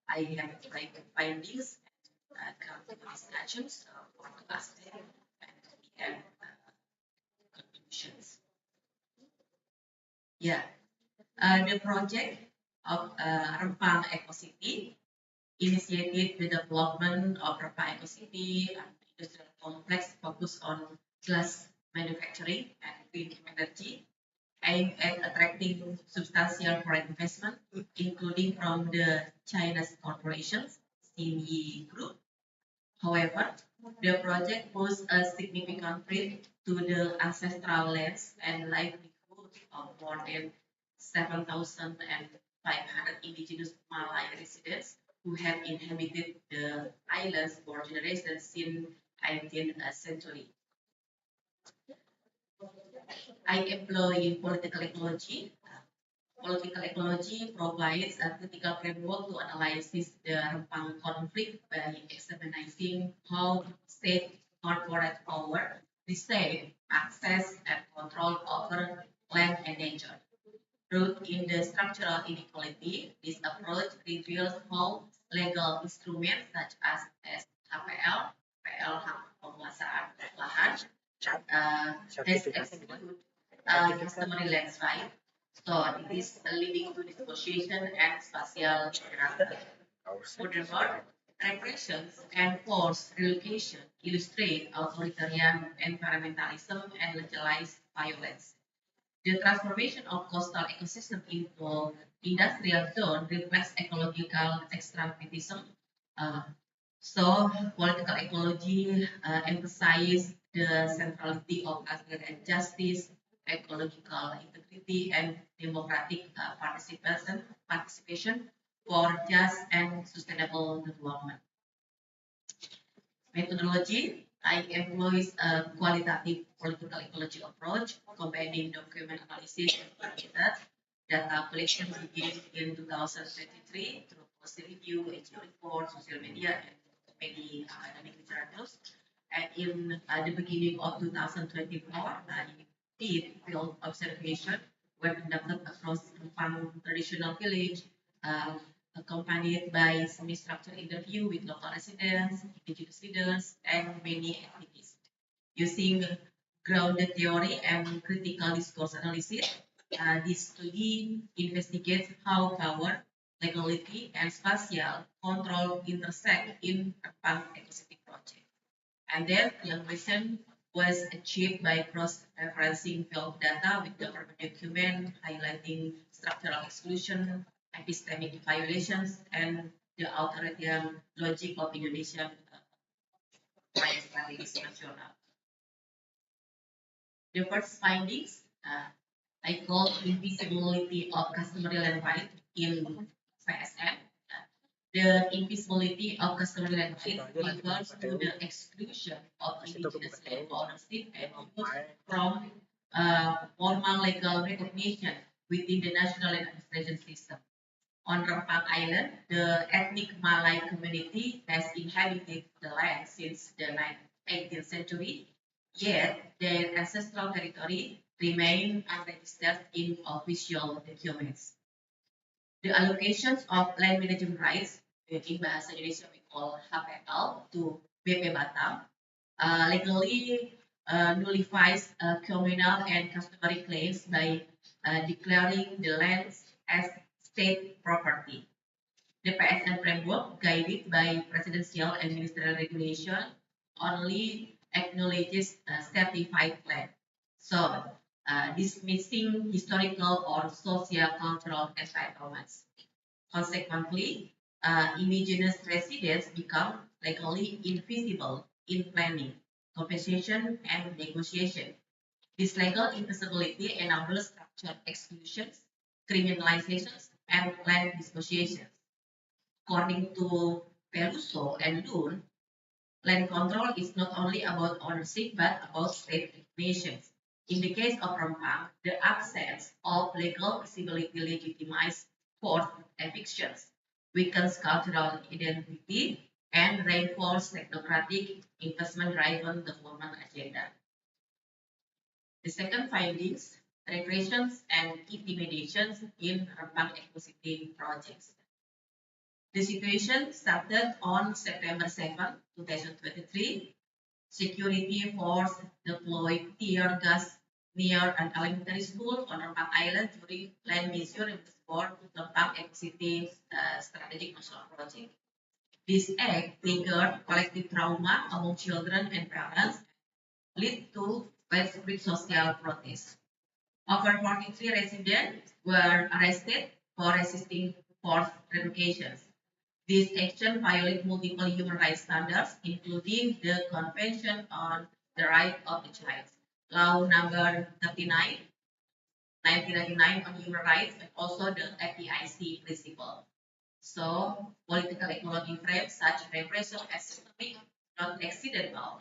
I have private findings and discussions for the last day and conclusions. Yeah, the project of Rempang Eco City initiated the development of Rempang Eco City, an industrial complex focused on glass manufacturing and green energy, aimed at attracting substantial foreign investment, including from the Chinese corporations, Xinyi Group. However, the project posed a significant threat to the ancestral lands and livelihood of more than 7,500 indigenous Malay residents who have inhabited the islands for generations since 18th century. I employ political ecology. Political ecology provides a critical framework to analyze the Rempang conflict by examining how state corporate power reshape access and control over land and nature. Rooted in the structural inequality, this approach reveals how legal instruments such as HPL, hak penguasaan lahan, has excluded customary lands right. So it is leading to negotiation and spatial hierarchy. Furthermore, repressions and forced relocation illustrate authoritarian environmentalism and legalized violence. The transformation of coastal ecosystem into industrial zone reflects ecological extractivism. So, political ecology emphasizes the centrality of agrarian justice, ecological integrity, and democratic participation for just and sustainable development. Methodology, I employ a qualitative political ecology approach, combining document analysis and data collection beginning in 2023 through policy review, NGO report, social media, and many academic literatures. And in the beginning of 2024, I did field observation were conducted across Rempang traditional village, accompanied by semi-structured interview with local residents, indigenous leaders, and many activists. Using grounded theory and critical discourse analysis, this study investigates how power, legality, and spatial control intersect in Rempang Ecocity project. And then collaboration was achieved by cross-referencing field data with government document highlighting structural exclusion, epistemic violations, and the authoritarian logic of Indonesian land strategies national. The first findings I call invisibility of customary land right in PSM. The invisibility of customary land right refers to the exclusion of indigenous land ownership and use from formal legal recognition within the national land administration system. On Rempang Island, the ethnic Malay community has inhabited the land since the 18th century, yet their ancestral territory remained unregistered in official documents. The allocations of land management rights, in bahasa Indonesia we call HPL, to BP Batam, legally nullifies communal and customary claims by declaring the lands as state property. The PSN framework, guided by presidential and ministerial regulation, only acknowledges certified land. So, dismissing historical or socio-cultural entitlements. Consequently, indigenous residents become legally invisible in planning, compensation, and negotiation. This legal invisibility enables structured exclusions, criminalizations, and land dissociations. According to Peluso and Loon, land control is not only about ownership but about state recognitions. In the case of Rempang, the absence of legal visibility legitimizes forced evictions, weakens cultural identity, and reinforces technocratic investment-driven development agenda. The second findings, regressions and intimidations in Rempang Eco-City projects. The situation started on September 7, 2023. Security force deployed tear gas near an elementary school on Rempang Island during land mission in support of Rempang Eco-City Strategic National Project. This act triggered collective trauma among children and parents, lead to widespread social protests. Over 43 residents were arrested for resisting forced relocations. This action violates multiple human rights standards, including the Convention on the Right of the Child, Law Number 39, 1999 on Human Rights, and also the FDIC principle. So, political ecology frames such repression as systemic, not accidental.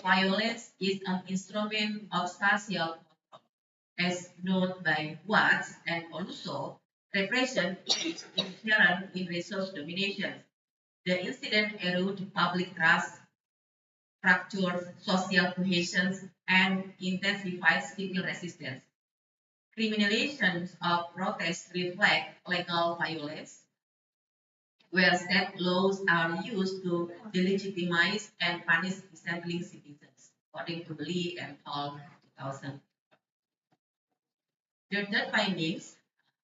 Violence is an instrument of social control, as noted by Watts and also. Repression is inherent in resource domination. The incident eroded public trust, fractured social cohesion, and intensified civil resistance. Criminalizations of protests reflect legal violence, where state laws are used to delegitimize and punish dissenting citizens, according to Lee and al. 2000. The third findings,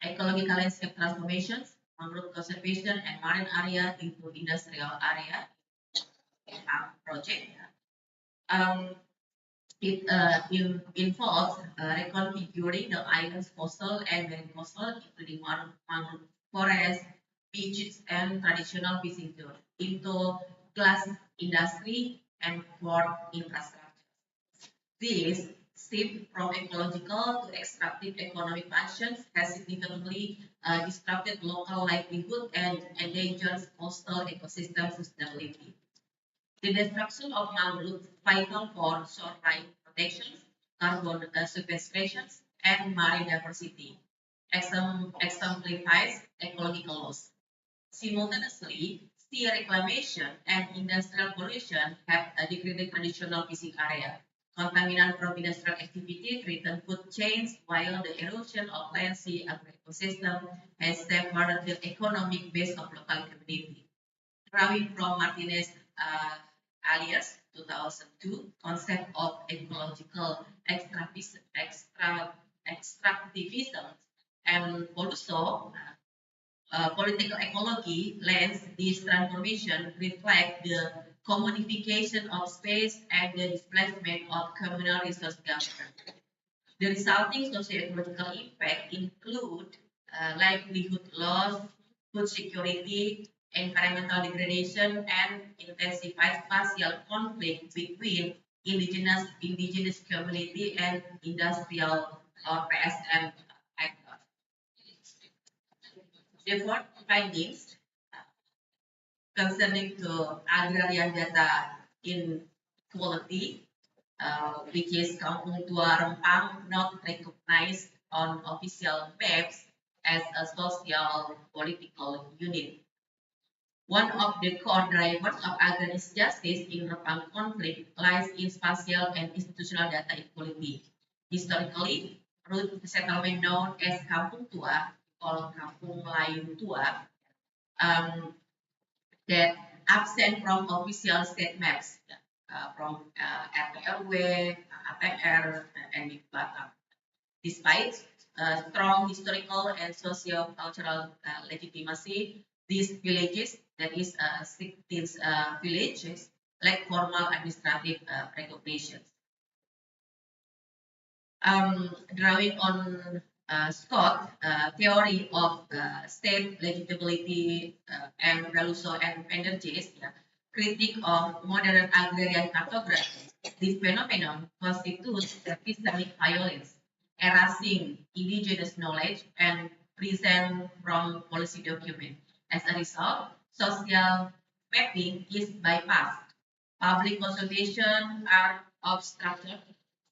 ecological landscape transformations, mangrove conservation, and marine area into industrial area project. It involves reconfiguring the island's coastal and marine coastal, including mangrove forests, beaches, and traditional fishing tours, into glass industry and port infrastructure. This shift from ecological to extractive economic functions has significantly disrupted local livelihood and endangers coastal ecosystem sustainability. The destruction of mangroves, vital for shoreline protection, carbon sequestration, and marine diversity, exemplifies ecological loss. Simultaneously, sea reclamation and industrial pollution have degraded traditional fishing area. Contaminant from industrial activity threaten food chains, while the erosion of land sea ecosystem has severed the economic base of local community. Drawing from Martinez alias 2002 concept of ecological extractivism and also political ecology lens this transformation reflect the commodification of space and the displacement of communal resource governance. The resulting socio-ecological impact include livelihood loss, food security, environmental degradation, and intensified spatial conflict between indigenous community and industrial or PSM actors. The fourth findings concerning to agrarian data inequality, which is Kampung Tua Rempang not recognized on official maps as a social political unit. One of the core drivers of agraris justice in Rempang conflict lies in spatial and institutional data equality. Historically, root settlement known as Kampung Tua or Kampung Melayu Tua that absent from official state maps from RTRW, ATR, and di Batam. Despite strong historical and socio-cultural legitimacy, these villages, that is 16 villages, lack formal administrative recognition. Drawing on Scott's theory of state legitimacy and Raluso and Pendergist, critique of modern agrarian cartography, this phenomenon constitutes epistemic violence, erasing indigenous knowledge and present from policy document. As a result, social mapping is bypassed. Public consultation are obstructed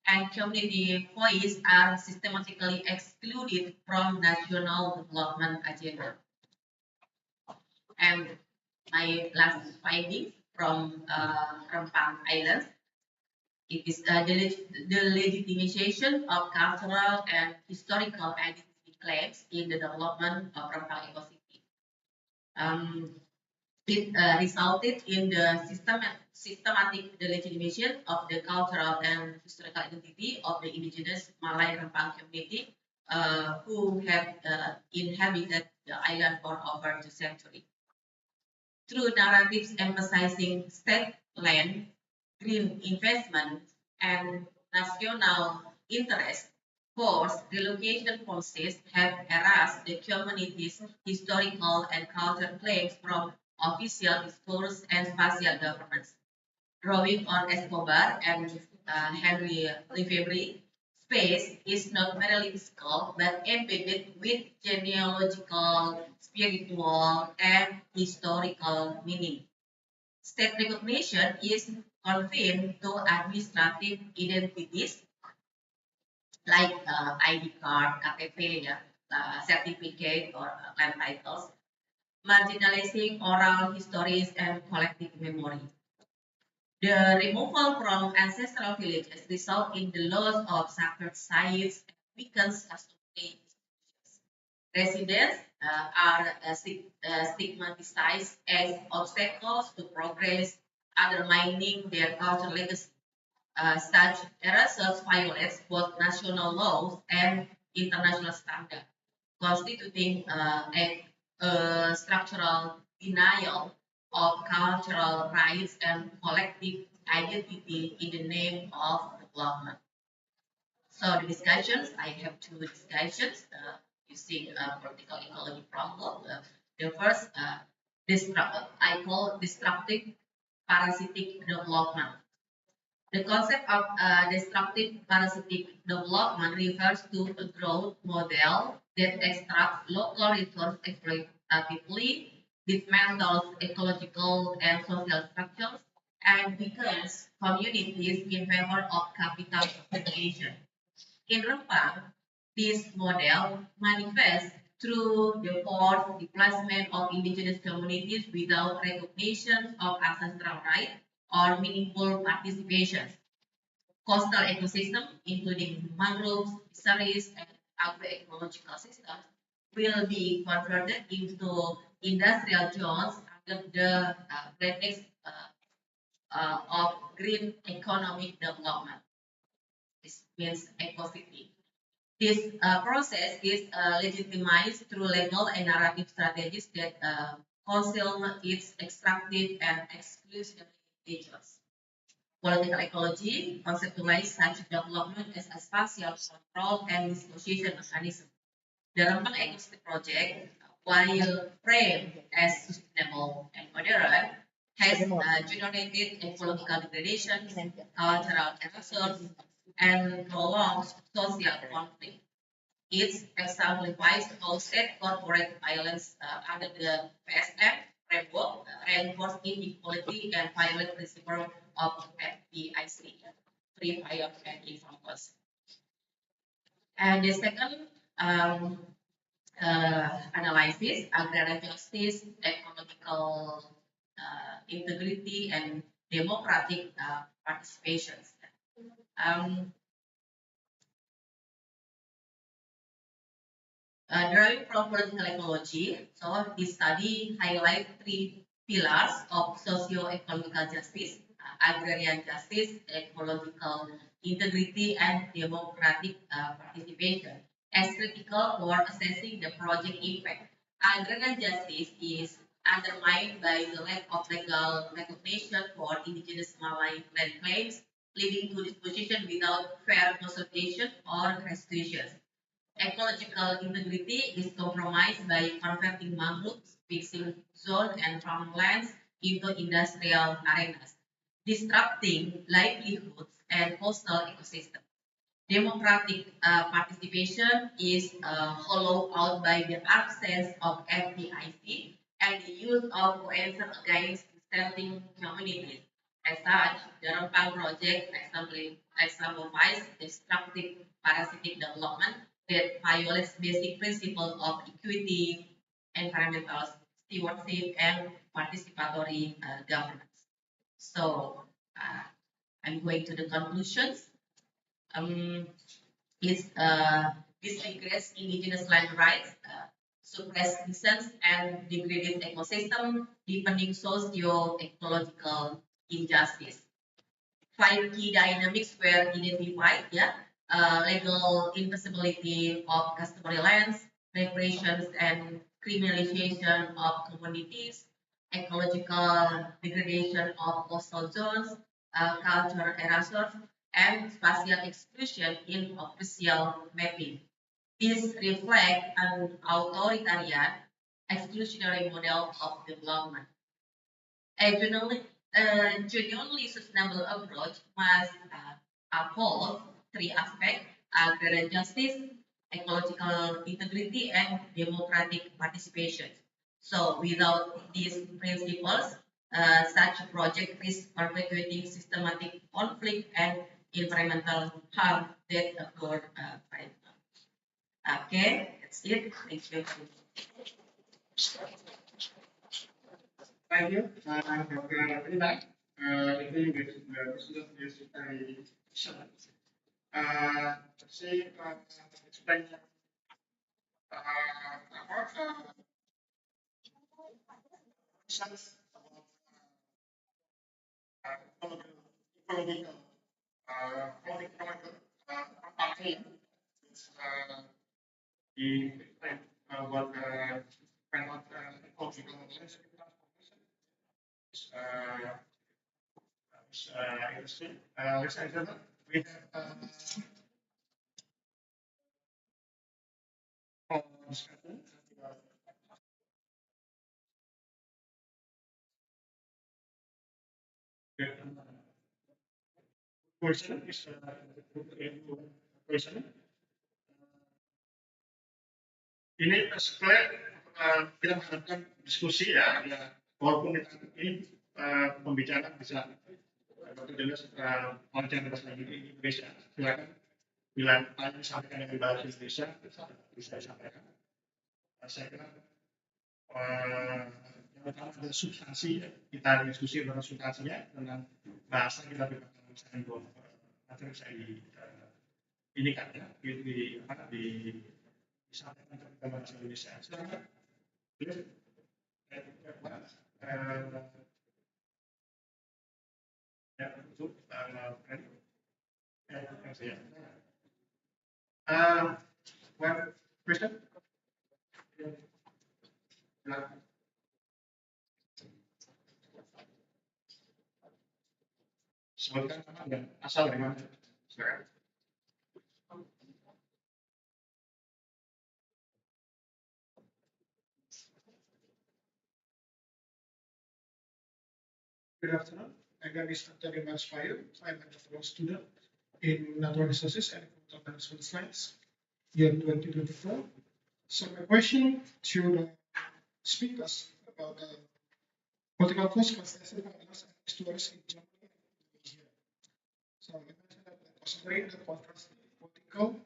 and community voice are systematically excluded from national development agenda. And my last finding from Rempang Islands, it is the legitimization of cultural and historical identity claims in the development of Rempang ecosystem. It resulted in the systematic delegitimation of the cultural and historical identity of the indigenous Malay Rempang community who have inhabited the island for over 2 centuries. Through narratives emphasizing state land, green investment, and national interest, forced relocation policies have erased the community's historical and cultural claims from official discourse and spatial governance. Drawing on Escobar and Henry Lefebvre, space is not merely physical but embedded with genealogical, spiritual, and historical meaning. State recognition is confined to administrative identities like ID card, KTP, certificate, or land titles, marginalizing oral histories and collective memory. The removal from ancestral villages result in the loss of sacred sites and weakens customary institutions. Residents are stigmatized as obstacles to progress, undermining their cultural legacy. Such erasures violates both national laws and international standards, constituting a structural denial of cultural rights and collective identity in the name of development. So the discussions, I have 2 discussions using political ecology problem. The first, I call destructive parasitic development. The concept of destructive parasitic development refers to a growth model that extracts local resources exploitatively, dismantles ecological and social structures, and weakens communities in favor of capital accumulation. In Rempang, this model manifests through the forced displacement of indigenous communities without recognition of ancestral rights or meaningful participation. Coastal ecosystem, including mangroves, fisheries, and agroecological systems, will be converted into industrial zones under the pretext of green economic development. This means ecocity. This process is legitimized through legal and narrative strategies that conceal its extractive and exclusionary natures. Political ecology conceptualizes such development as a spatial control and negotiation mechanism. The Rempang Ecosystem Project, while framed as sustainable and moderate, has generated ecological degradation, cultural erasures, and prolonged social conflict. It exemplifies how state corporate violence under the PSM framework reinforce inequality and violate principle of FDIC, free, fair, and equal cost. And the second analysis, agrarian justice, ecological ecological integrity and democratic participations. Um, Drawing from political ecology, so this study highlights three pillars of socio-ecological justice, agrarian justice, ecological integrity, and democratic participation as critical for assessing the project impact. Agrarian justice is undermined by the lack of legal recognition for indigenous Malay land claims, leading to disposition without fair consultation or restitution. Ecological integrity is compromised by converting mangroves, fixing zone and farmlands into industrial arenas, disrupting livelihoods and coastal ecosystems. Democratic participation is hollowed out by the absence of FDIC and the use of coercion against dissenting communities. As such, the Rempang project exemplifies destructive parasitic development that violates basic principles of equity, environmental stewardship, and participatory governance. So, I'm going to the conclusions. Um, is this regress indigenous land rights, suppress distance and degraded ecosystem, deepening socio-ecological injustice. Five key dynamics were identified, yeah. Legal invisibility of customary lands, reparations and criminalization of communities, ecological degradation of coastal zones, cultural erasure, and spatial exclusion in official mapping. This reflect an authoritarian, exclusionary model of development. A genuinely sustainable approach must uphold three aspects: agrarian justice, ecological integrity, and democratic participation. So, without these principles, such a project risks perpetuating systematic conflict and environmental harm that occur right now. Okay, that's it. Thank you. Thank you, Dr. Rina. I think this is very excellent. She explained about reasons about ecological, ecological apartheid. It's the what cannot ecological landscape transformation is interesting. Let's enter that. We have discussion. Question is question. Ini sebenarnya kita mengharapkan diskusi ya, walaupun ini pembicaraan bisa Dr. Jonas lancar bahasa Indonesia, silakan bila tanya disampaikan yang bahasa Indonesia bisa disampaikan. Saya kira yang pertama adalah substansi, kita diskusi tentang substansinya, tentang bahasa kita berikan misalnya nanti bisa ini kan ya disampaikan tentang bahasa Indonesia. Silakan. Ya, untuk one question. Sebutkan nama dan asal dari mana. Silakan. Good afternoon. My name is Dr. Jonas. I'm a doctoral student in Natural Resources and Environmental Management Science, year 2024. So my question to the speakers about the political force constellation of estuaries in Germany and Indonesia. So I mentioned that considering the contrast political,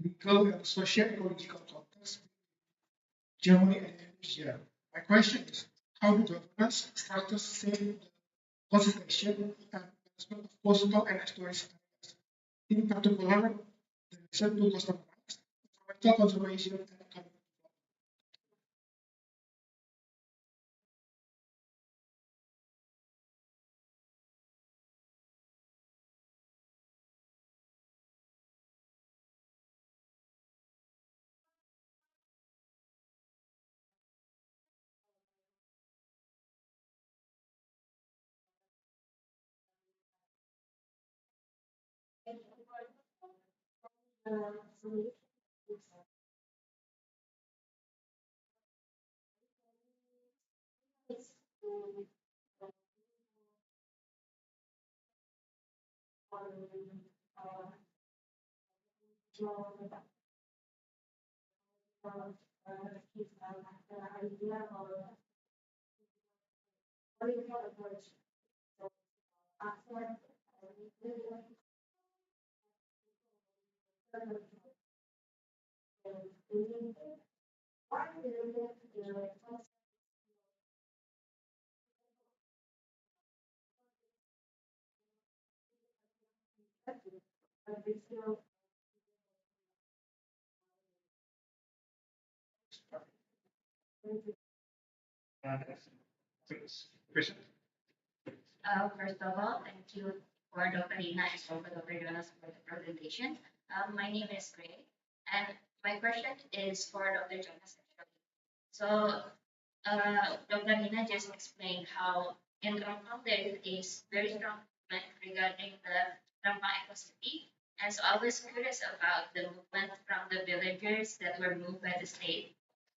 legal, and socio-ecological context Germany and Indonesia. My question is, how do governance structures shape the conservation and management of coastal and estuaries areas, in particular, the relation to coastal rights, environmental conservation, and economic Question? First of all, thank you for Dr. Rina and for Dr. Jonas for the presentation. My name is Gray, and my question is for Dr. Jonas actually. So, Dr. Rina just explained how in Rempang there is very strong movement regarding the Rempang ecocity. And so I was curious about the movement from the villagers that were moved by the state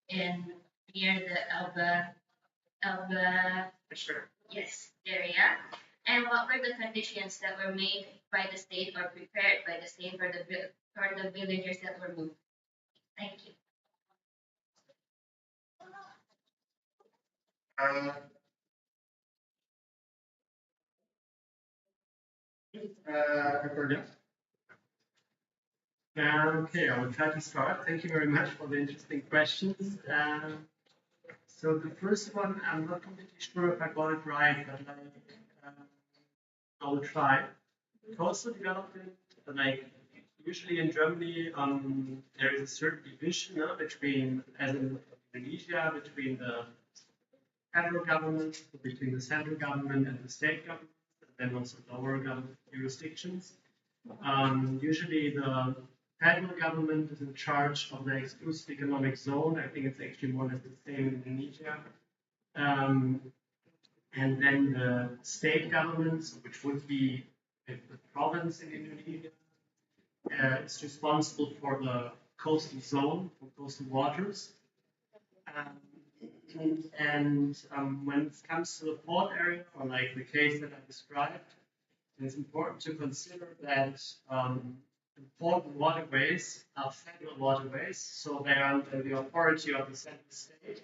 in near the Alba, Sure. yes, area. And what were the conditions that were made by the state or prepared by the state for for the villagers that were moved? Thank you. Uh, Dr. Jonas? Okay, I will try to start. Thank you very much for the interesting questions. So the first one, I'm not completely sure if I got it right, but I will try. Coastal development, like usually in Germany, there is a certain division between, as in Indonesia, between the federal government, between the central government and the state government, and then also lower government jurisdictions. Usually the federal government is in charge of the exclusive economic zone. I think it's actually more or less the same in Indonesia. And then the state governments, which would be the province in Indonesia, is responsible for the coastal zone, for coastal waters. When it comes to the port area, or like the case that I described, it's important to consider that important waterways are federal waterways, so they are under the authority of the central state,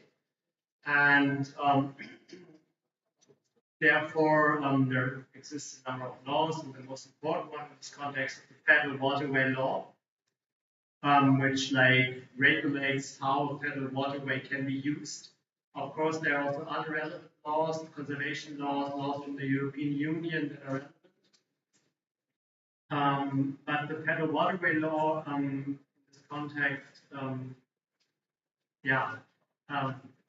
and therefore there exists a number of laws, and the most important one in this context is the federal waterway law, which like regulates how a federal waterway can be used. Of course, there are also other relevant laws, conservation laws, laws from the European Union that are relevant. But the federal waterway law, in this context,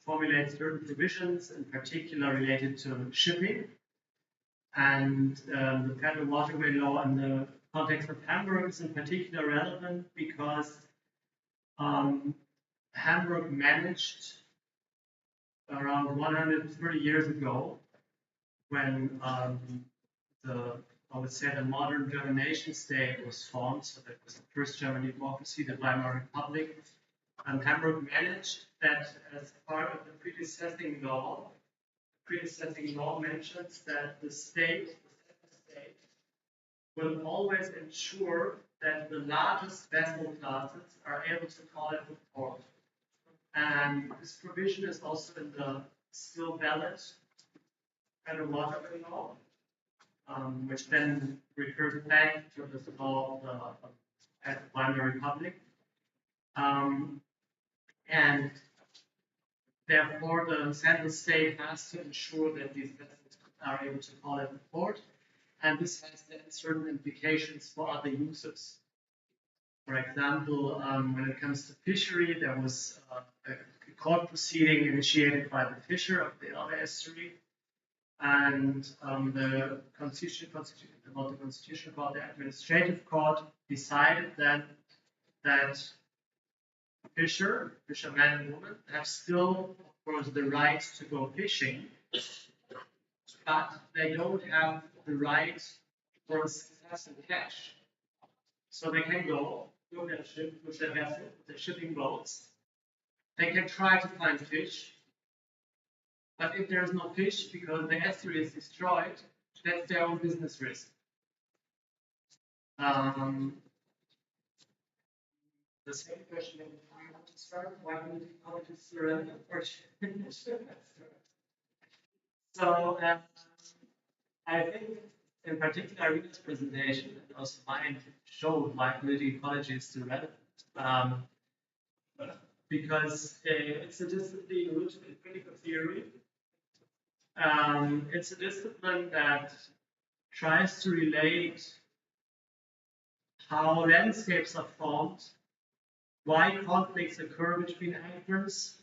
formulates certain provisions, in particular related to shipping. And the federal waterway law in the context of Hamburg is in particular relevant because Hamburg managed around 130 years ago, when I would say the modern German nation state was formed, so that was the first German democracy, the Weimar Republic, and Hamburg managed that as part of the predecessing law. The predecessing law mentions that the state will always ensure that the largest vessel classes are able to call at the port. And this provision is also in the still valid federal waterway law, which then refers back to this law of the Weimar Republic. And Therefore, the central state has to ensure that these vessels are able to call at the port, and this has then certain implications for other users. For example, when it comes to fishery, there was a court proceeding initiated by the fisher of the other estuary, and the Constitutional Court, the Administrative Court, decided then that fishermen and women have still, of course, the right to go fishing, but they don't have the right for success in catch. So they can go with their ship, with their vessel, with their shipping boats. They can try to find fish, but if there is no fish because the estuary is destroyed, that's their own business risk. The same question that we want to start, why do we call it surrender? So I think in particular Rina's presentation and also mine showed why political ecology is still relevant. Because it's a discipline rooted in critical theory. It's a discipline that tries to relate how landscapes are formed, why conflicts occur between actors,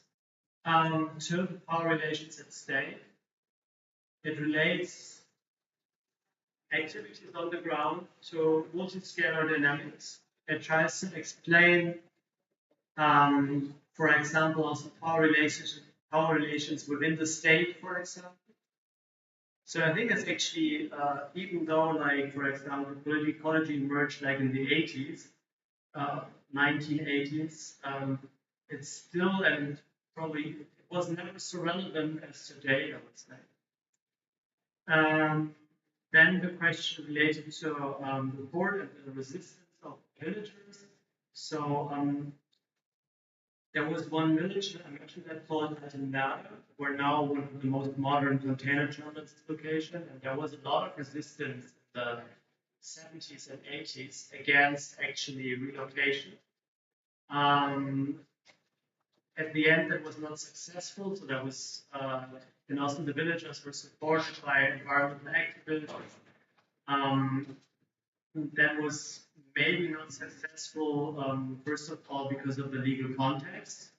to the power relations at stake. It relates activities on the ground to multi-scalar dynamics. It tries to explain, for example, also power relations within the state, for example. So I think it's actually, even though, like, for example, political ecology emerged like in the 80s, 1980s, it's still, and probably it was never so relevant as today, I would say. Then the question related to the port and the resistance of villagers. So there was one village, I mentioned that, called Jayanegara, where now one of the most modern container terminals is located, and there was a lot of resistance in the 70s and 80s against actually relocation. At the end, that was not successful, so there was, and also the villagers were supported by environmental activists. That was maybe not successful, first of all, because of the legal context.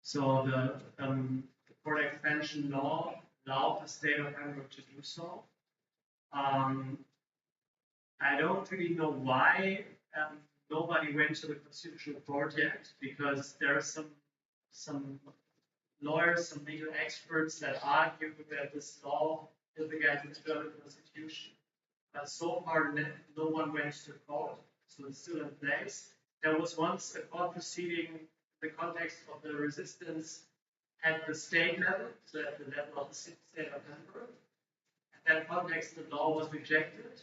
So the port expansion law allowed the state of Hamburg to do so. I don't really know why nobody went to the Constitutional Court yet, because there are some lawyers, some legal experts that argue that this law is against the German Constitution. But so far, no one went to court, so it's still in place. There was once a court proceeding in the context of the resistance at the state level, so at the level of the state of Hamburg. In that context, the law was rejected,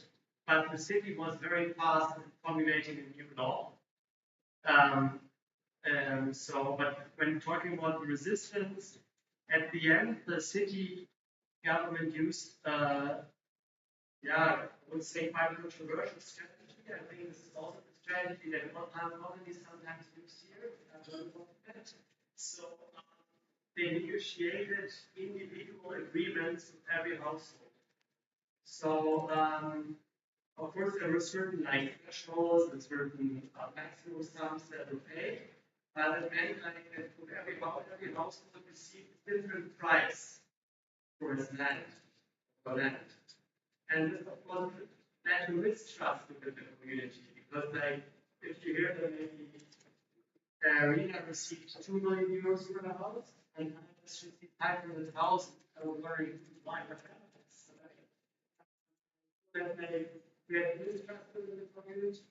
but the city was very fast in formulating a new law. But when talking about the resistance, at the end, the city government used, I would say, quite a controversial strategy. I think this is also the strategy that companies sometimes use here. So they negotiated individual agreements with every household. So of course, there were certain like thresholds and certain maximum sums that were paid. But it meant like that every household received a different price for its land. And this, of course, led to mistrust within the community, because like, if you hear that maybe Rina received 2 million euros for the house, and I received 500,000, I was very why what happened. So that we had mistrust within the community.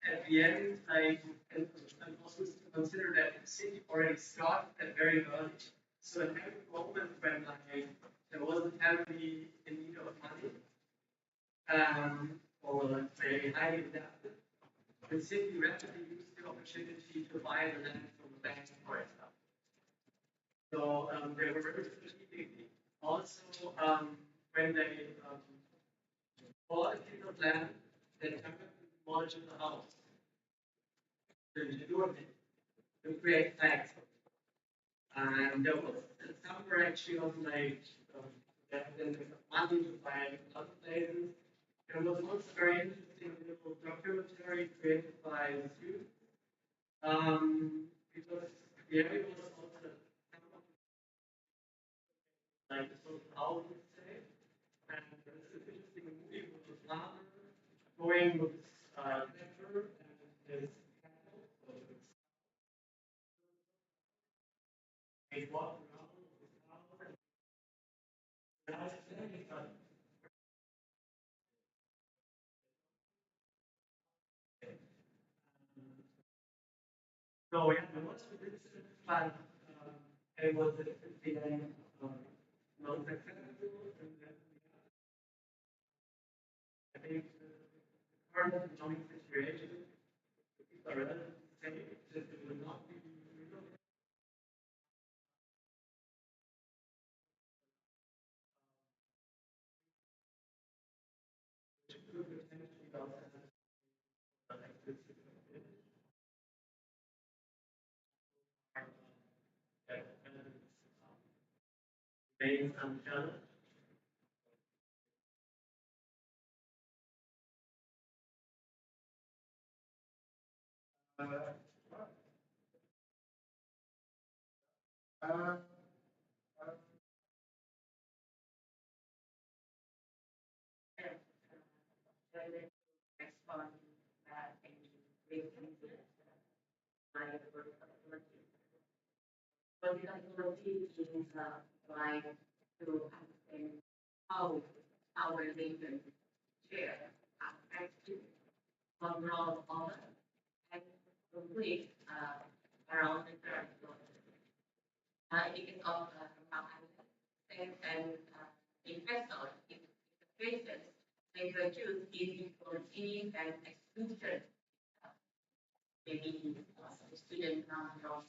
At the end, and also consider that the city already started at very early. So at every moment when there was a family in need of money, or let's say highly adapted, the city rapidly used the opportunity to buy the land from the bank, for example. So they were very strategic. Also, when they bought a piece of land, they turned the mortgage in the house. To do it, to create facts. And there was some were actually also like that money to find other places. There was also very interesting little documentary created by the students. Because the area was also like the social housing state. And there's an interesting movie with the farmer going with his tractor and his cattle. So they walk around with his cow. And I was saying, so yeah, it was really fun. It was feeling not successful. And then, I think the current economic situation, people are relatively safe, that it will not be based on challenge. Respond and bring political ecology is trying to understand how our nation share affect control over and complete around the territory. In the case of and investors, interfaces, they reduce inequality and exclusion. Maybe the student come from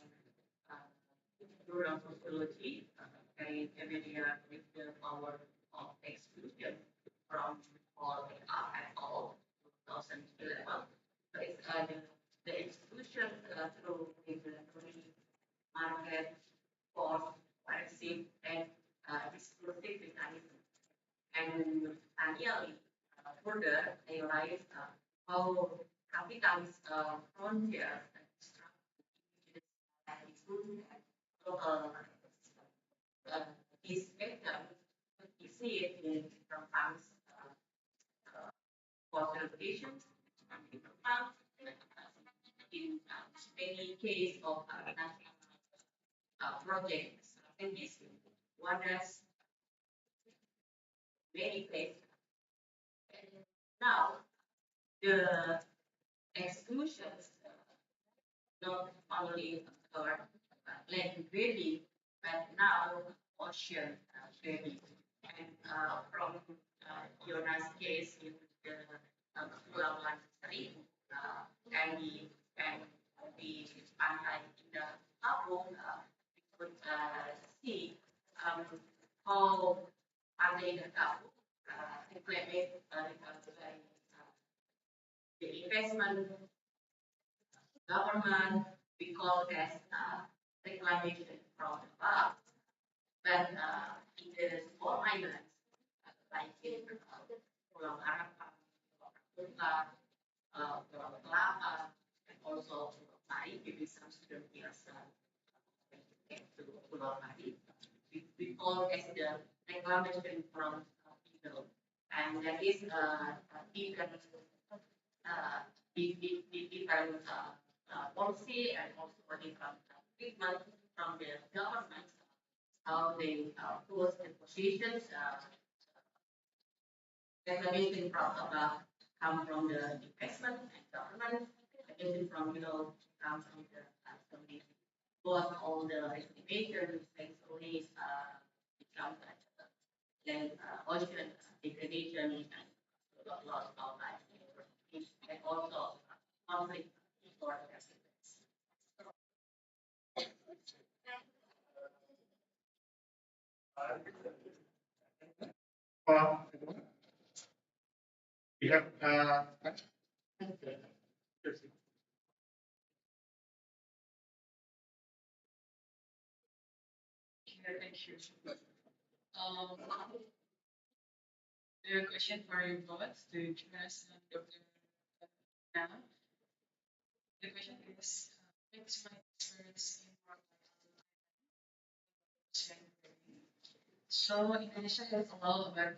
rural sociology, and familiar with the power of exclusion from all at all 2011. So it's the exclusion through regulatory market force, pricing, and exclusive mechanism. And annually, further analyze how capitalist frontiers and include local this spectrum you see it in different funds for certifications and different funds in many cases of national projects in this one has many places. Now the exclusions not only occur land grading, but now ocean grading. And from Jonas' case in the Pulau Lanteri, and the pantai in the Lampung, we could see how pantai in the Lampung reclaiming the investment government we call as reclamation from the past. But in the small islands, like in Pulau Harapan, Pulau Kelapa, Pulau Kelapa, and also Pulau Pari, maybe some students here to Pulau Pari, we call as the reclamation from people. And that is different policy and also different treatment from the government, how they pose the positions, reclamation from come from the investment and government, reclamation from come from the community. Both all the estimations, thankfully, become then ocean degradation and loss of life and also conflict for residents. We have Thank you. The question for you both, the Jonas and Dr. Anna. The question is, what's my experience in work life? So Indonesia has a law about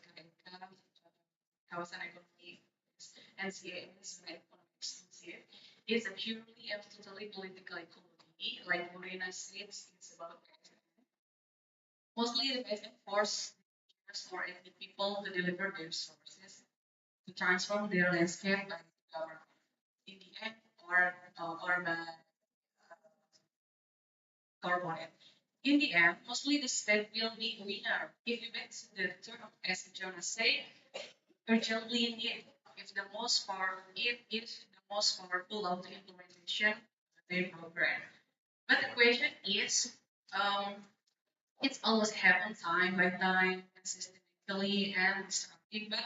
kawasan ekonomi NCAs and economics. It's a purely and totally political economy. Like Rina said, it's about mostly the PSM force or ethnic people to deliver their resources to transform their landscape by government in the end or by corporate. In the end, mostly the state will be winner if you bet the term, as Jonas said, urgently needed. If the most powerful of the implementation of the program. But the question is, it's always happen time by time and systematically and destructive, but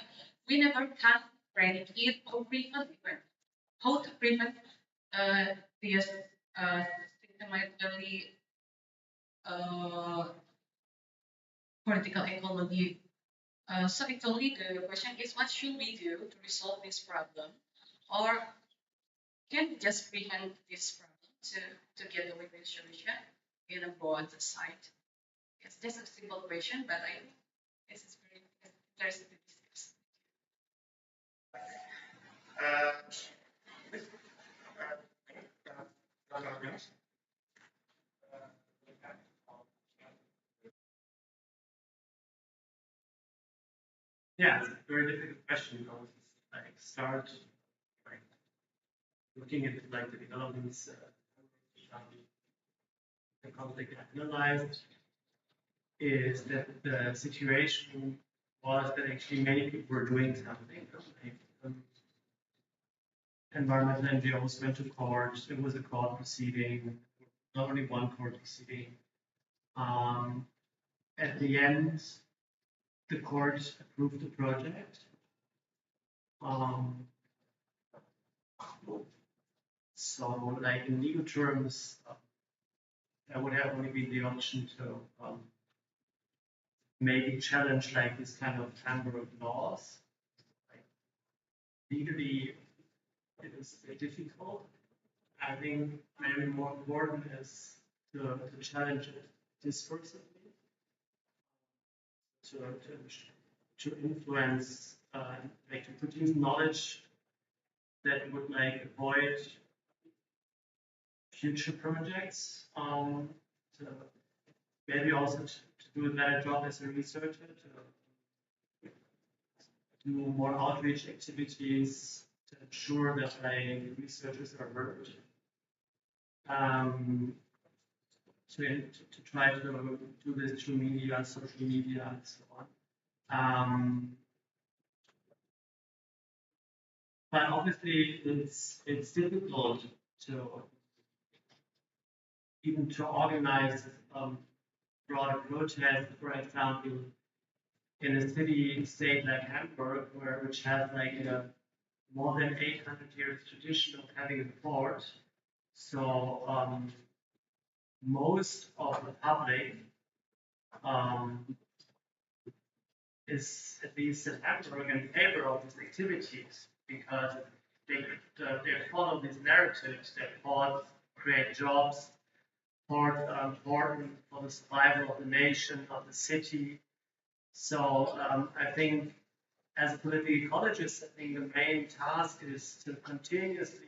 we never can predict it or prevent it. How to prevent this systematically uh, political ecology. So actually the question is what should we do to resolve this problem? Or can we just prevent this problem to get a win-win solution in a broad side? It's just a simple question, but I think this is very interesting to discuss. Yeah, it's a very difficult question because it's like start like looking at like the developments, the conflict analyzed is that the situation was that actually many people were doing something. Like, environmental NGOs went to court. It was a court proceeding, not only one court proceeding. At the end, the court approved the project. So, like in legal terms, there would have only been the option to maybe challenge like this kind of framework laws. Like, legally, it is difficult. I think maybe more important is to challenge it discursively, to influence, like to produce knowledge that would like avoid future projects. To maybe also to do a better job as a researcher, to do more outreach activities, to ensure that like researchers are heard. To try to do this through media, social media, and so on. But obviously, it's difficult to even to organize broader protests, for example, in a city state like Hamburg, which has like a more than 800 years tradition of having a port. So most of the public is at least in Hamburg in favor of these activities because they follow these narratives that ports create jobs, ports are important for the survival of the nation, of the city. So I think as a political ecologist, I think the main task is to continuously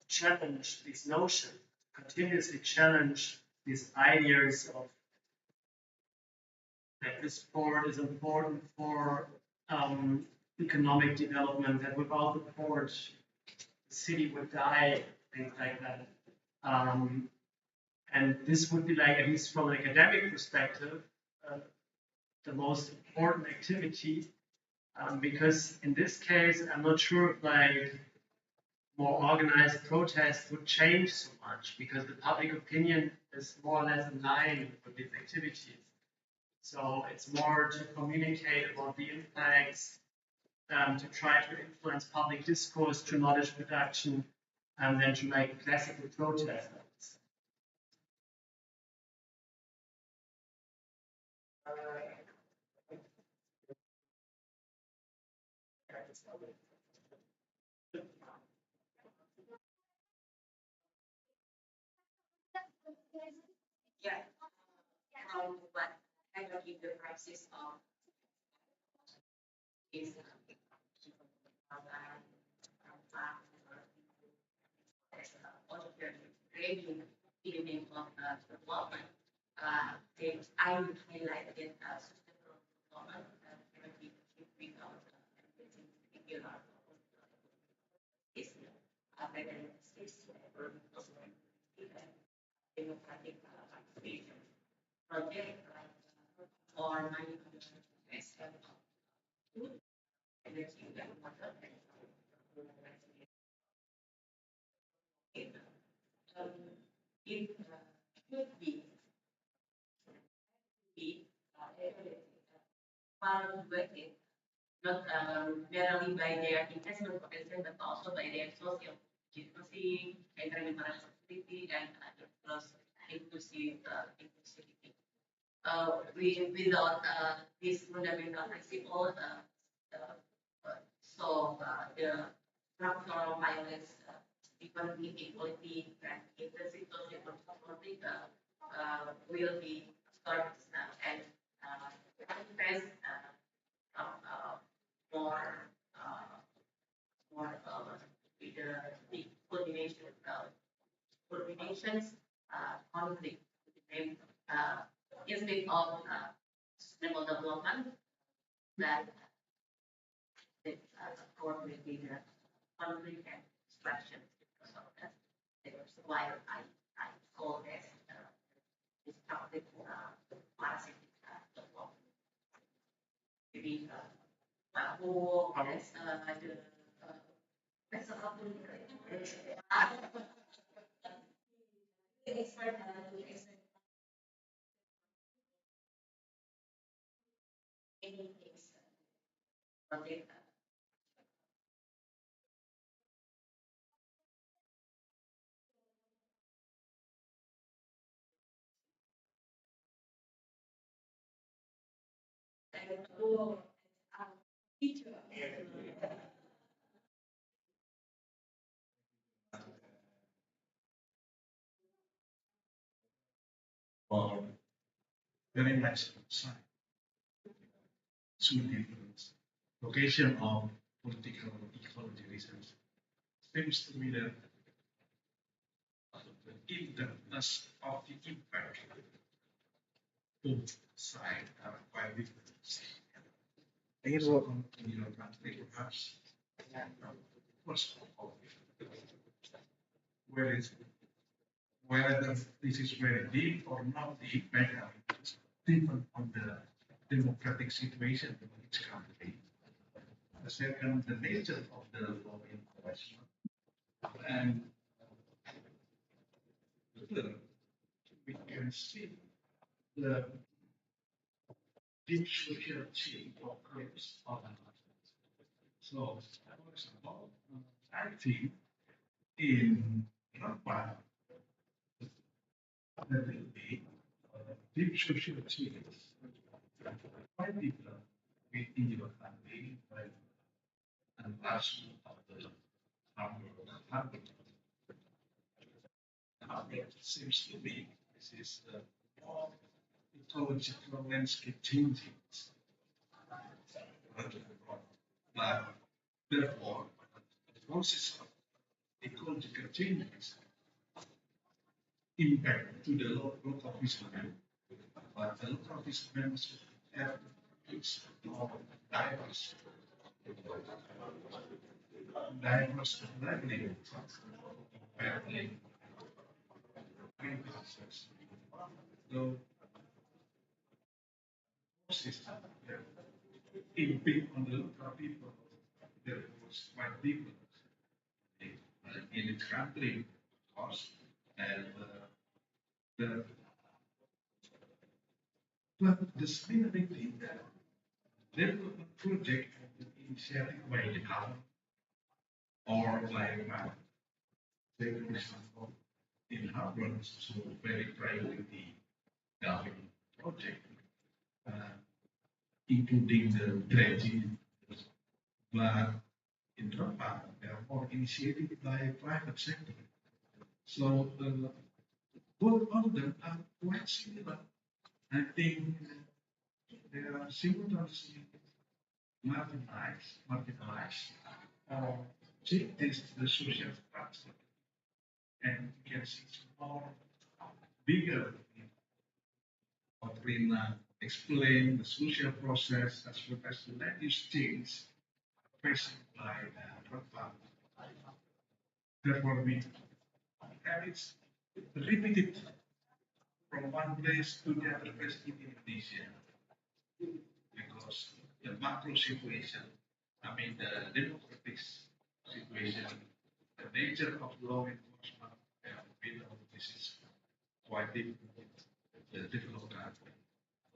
challenge these notions, continuously challenge these ideas of that this port is important for economic development, that without the port, the city would die, things like that. And this would be like, at least from an academic perspective, the most important activity, because in this case, I'm not sure if like more organized protests would change so much, because the public opinion is more or less in line with these activities. So it's more to communicate about the impacts, to try to influence public discourse through knowledge production, than to like classical protest. Yeah, from what kind of the crisis of is grading in the name of development. I would highlight that sustainable development can be keeping out everything particular is better is democratic participation project or money investment food, energy, and water. Um, it should be evaluated not merely by their investment potential but also by their social legitimacy, environmental sensitivity, and plus inclusivity. Without this fundamental principle, the structural violence, economic inequality, and intensive social conflict will be started and manifest more with the coordinations conflict and instead of sustainable development that coordinate with the conflict and destruction because of that. That's why I call this destructive parasitic development. Jadi who has the best of the expert any things project. Teacher. For very much side, two different location of political ecology research seems to me that the interest of the impact both sides are quite different. Ingin So, bu. in your country, perhaps, first of all, where is whether this is very deep or not deep matter is different on the democratic situation in each country. The second, the nature of the law in question. And third, we can see the deep social change occurs on the market. So, for example, I think in Japan, there will be deep social change quite different within your country and last of the number. It seems to me this is the ecological landscape changing. But therefore, the process of ecological changes impact to the local fishermen, but the local fishermen must have its diverse livelihood, family, businesses. So, process impact on the local people, there was quite different in its country, of course, and the but the similarity that development project initiated by the government or by say for example in Harvard, so very priority government project including the dredging, but in Rempang, they are more initiated by private sector. So both of them are quite similar. I think they are simultaneously marginalized, or see this the social structure, and you can see it's more bigger. What Rina explained, the social process as well as the land use change faced by Prof. Therefore, we and it's repeated from one place to the other place in Indonesia because the macro situation, I mean the demographic situation, the nature of law enforcement, and this is quite different in the developed country.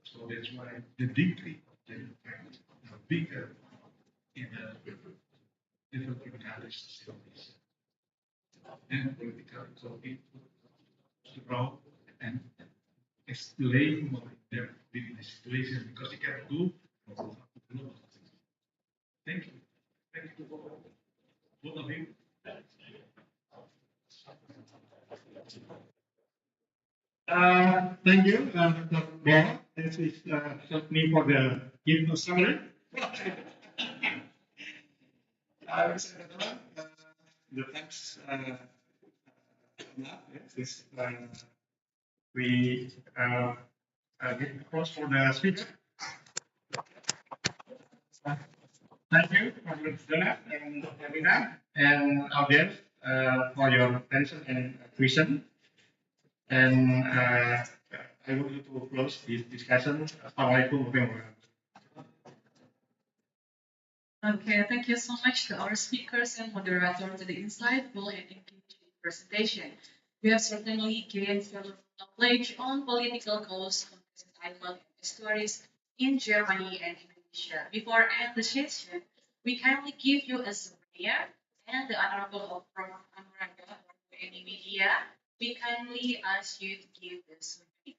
So that's why the degree of the impact are bigger in the developing countries in Indonesia. And political so it to grow and explain more in depth within the situation because you can go from global. Thank you. Thank you for both of you. Thank you, Dr. Bo. This is me for the info summary. I will say that one. The thanks yes, we give applause for the speaker. Thank you, Prof. Jonas and Rina and audience for your attention and question. And I want you to close this discussion. Assalamualaikum warahmatullahi wabarakatuh. Okay, thank you so much to our speakers and moderator to the insightful and engaging presentation. We have certainly gained valuable knowledge on political goals on the island and estuaries in Germany and Indonesia. Before I end the session, we kindly give you a souvenir and the Honorable Prof. Anuraga or any media. We kindly ask you to give the souvenir.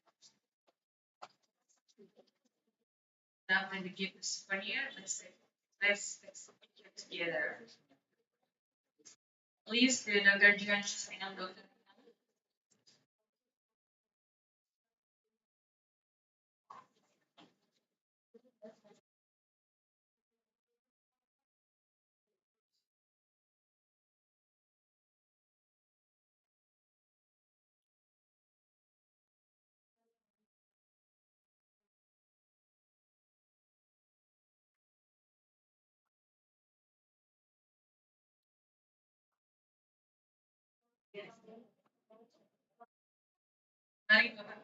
Now, when we give the souvenir, let's take a picture together. Please, the guardians and Dr. Mari, Bapak.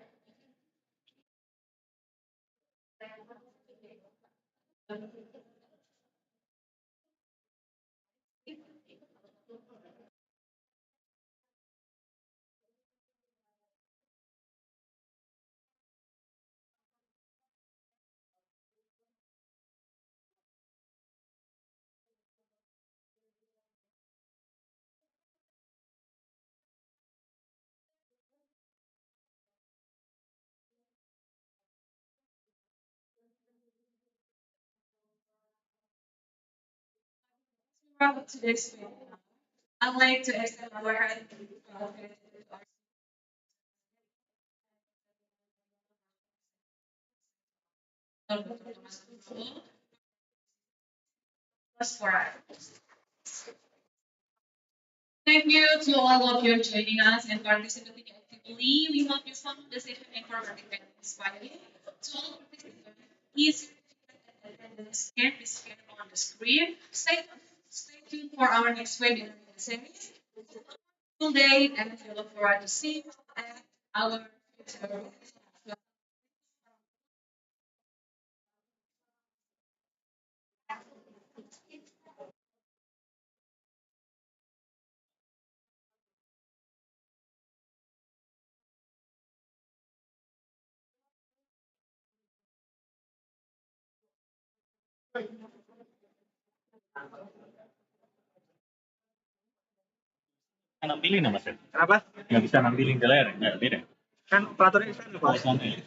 Wrap up today's webinar. I'd like to extend our gratitude to our Dr. Thomas Nugroho. For us. Thank you to all of you joining us and participating actively. We hope you found the session informative and inspiring. To all participants, please attendance can be scanned on the screen. Stay tuned for our next webinar series. Good day, and we look forward to seeing you at our future. Nampilin nama saya. Kenapa? Nggak bisa nampilin di layar, nggak beda. Kan operatornya di sana, Pak. Oh, sana ya.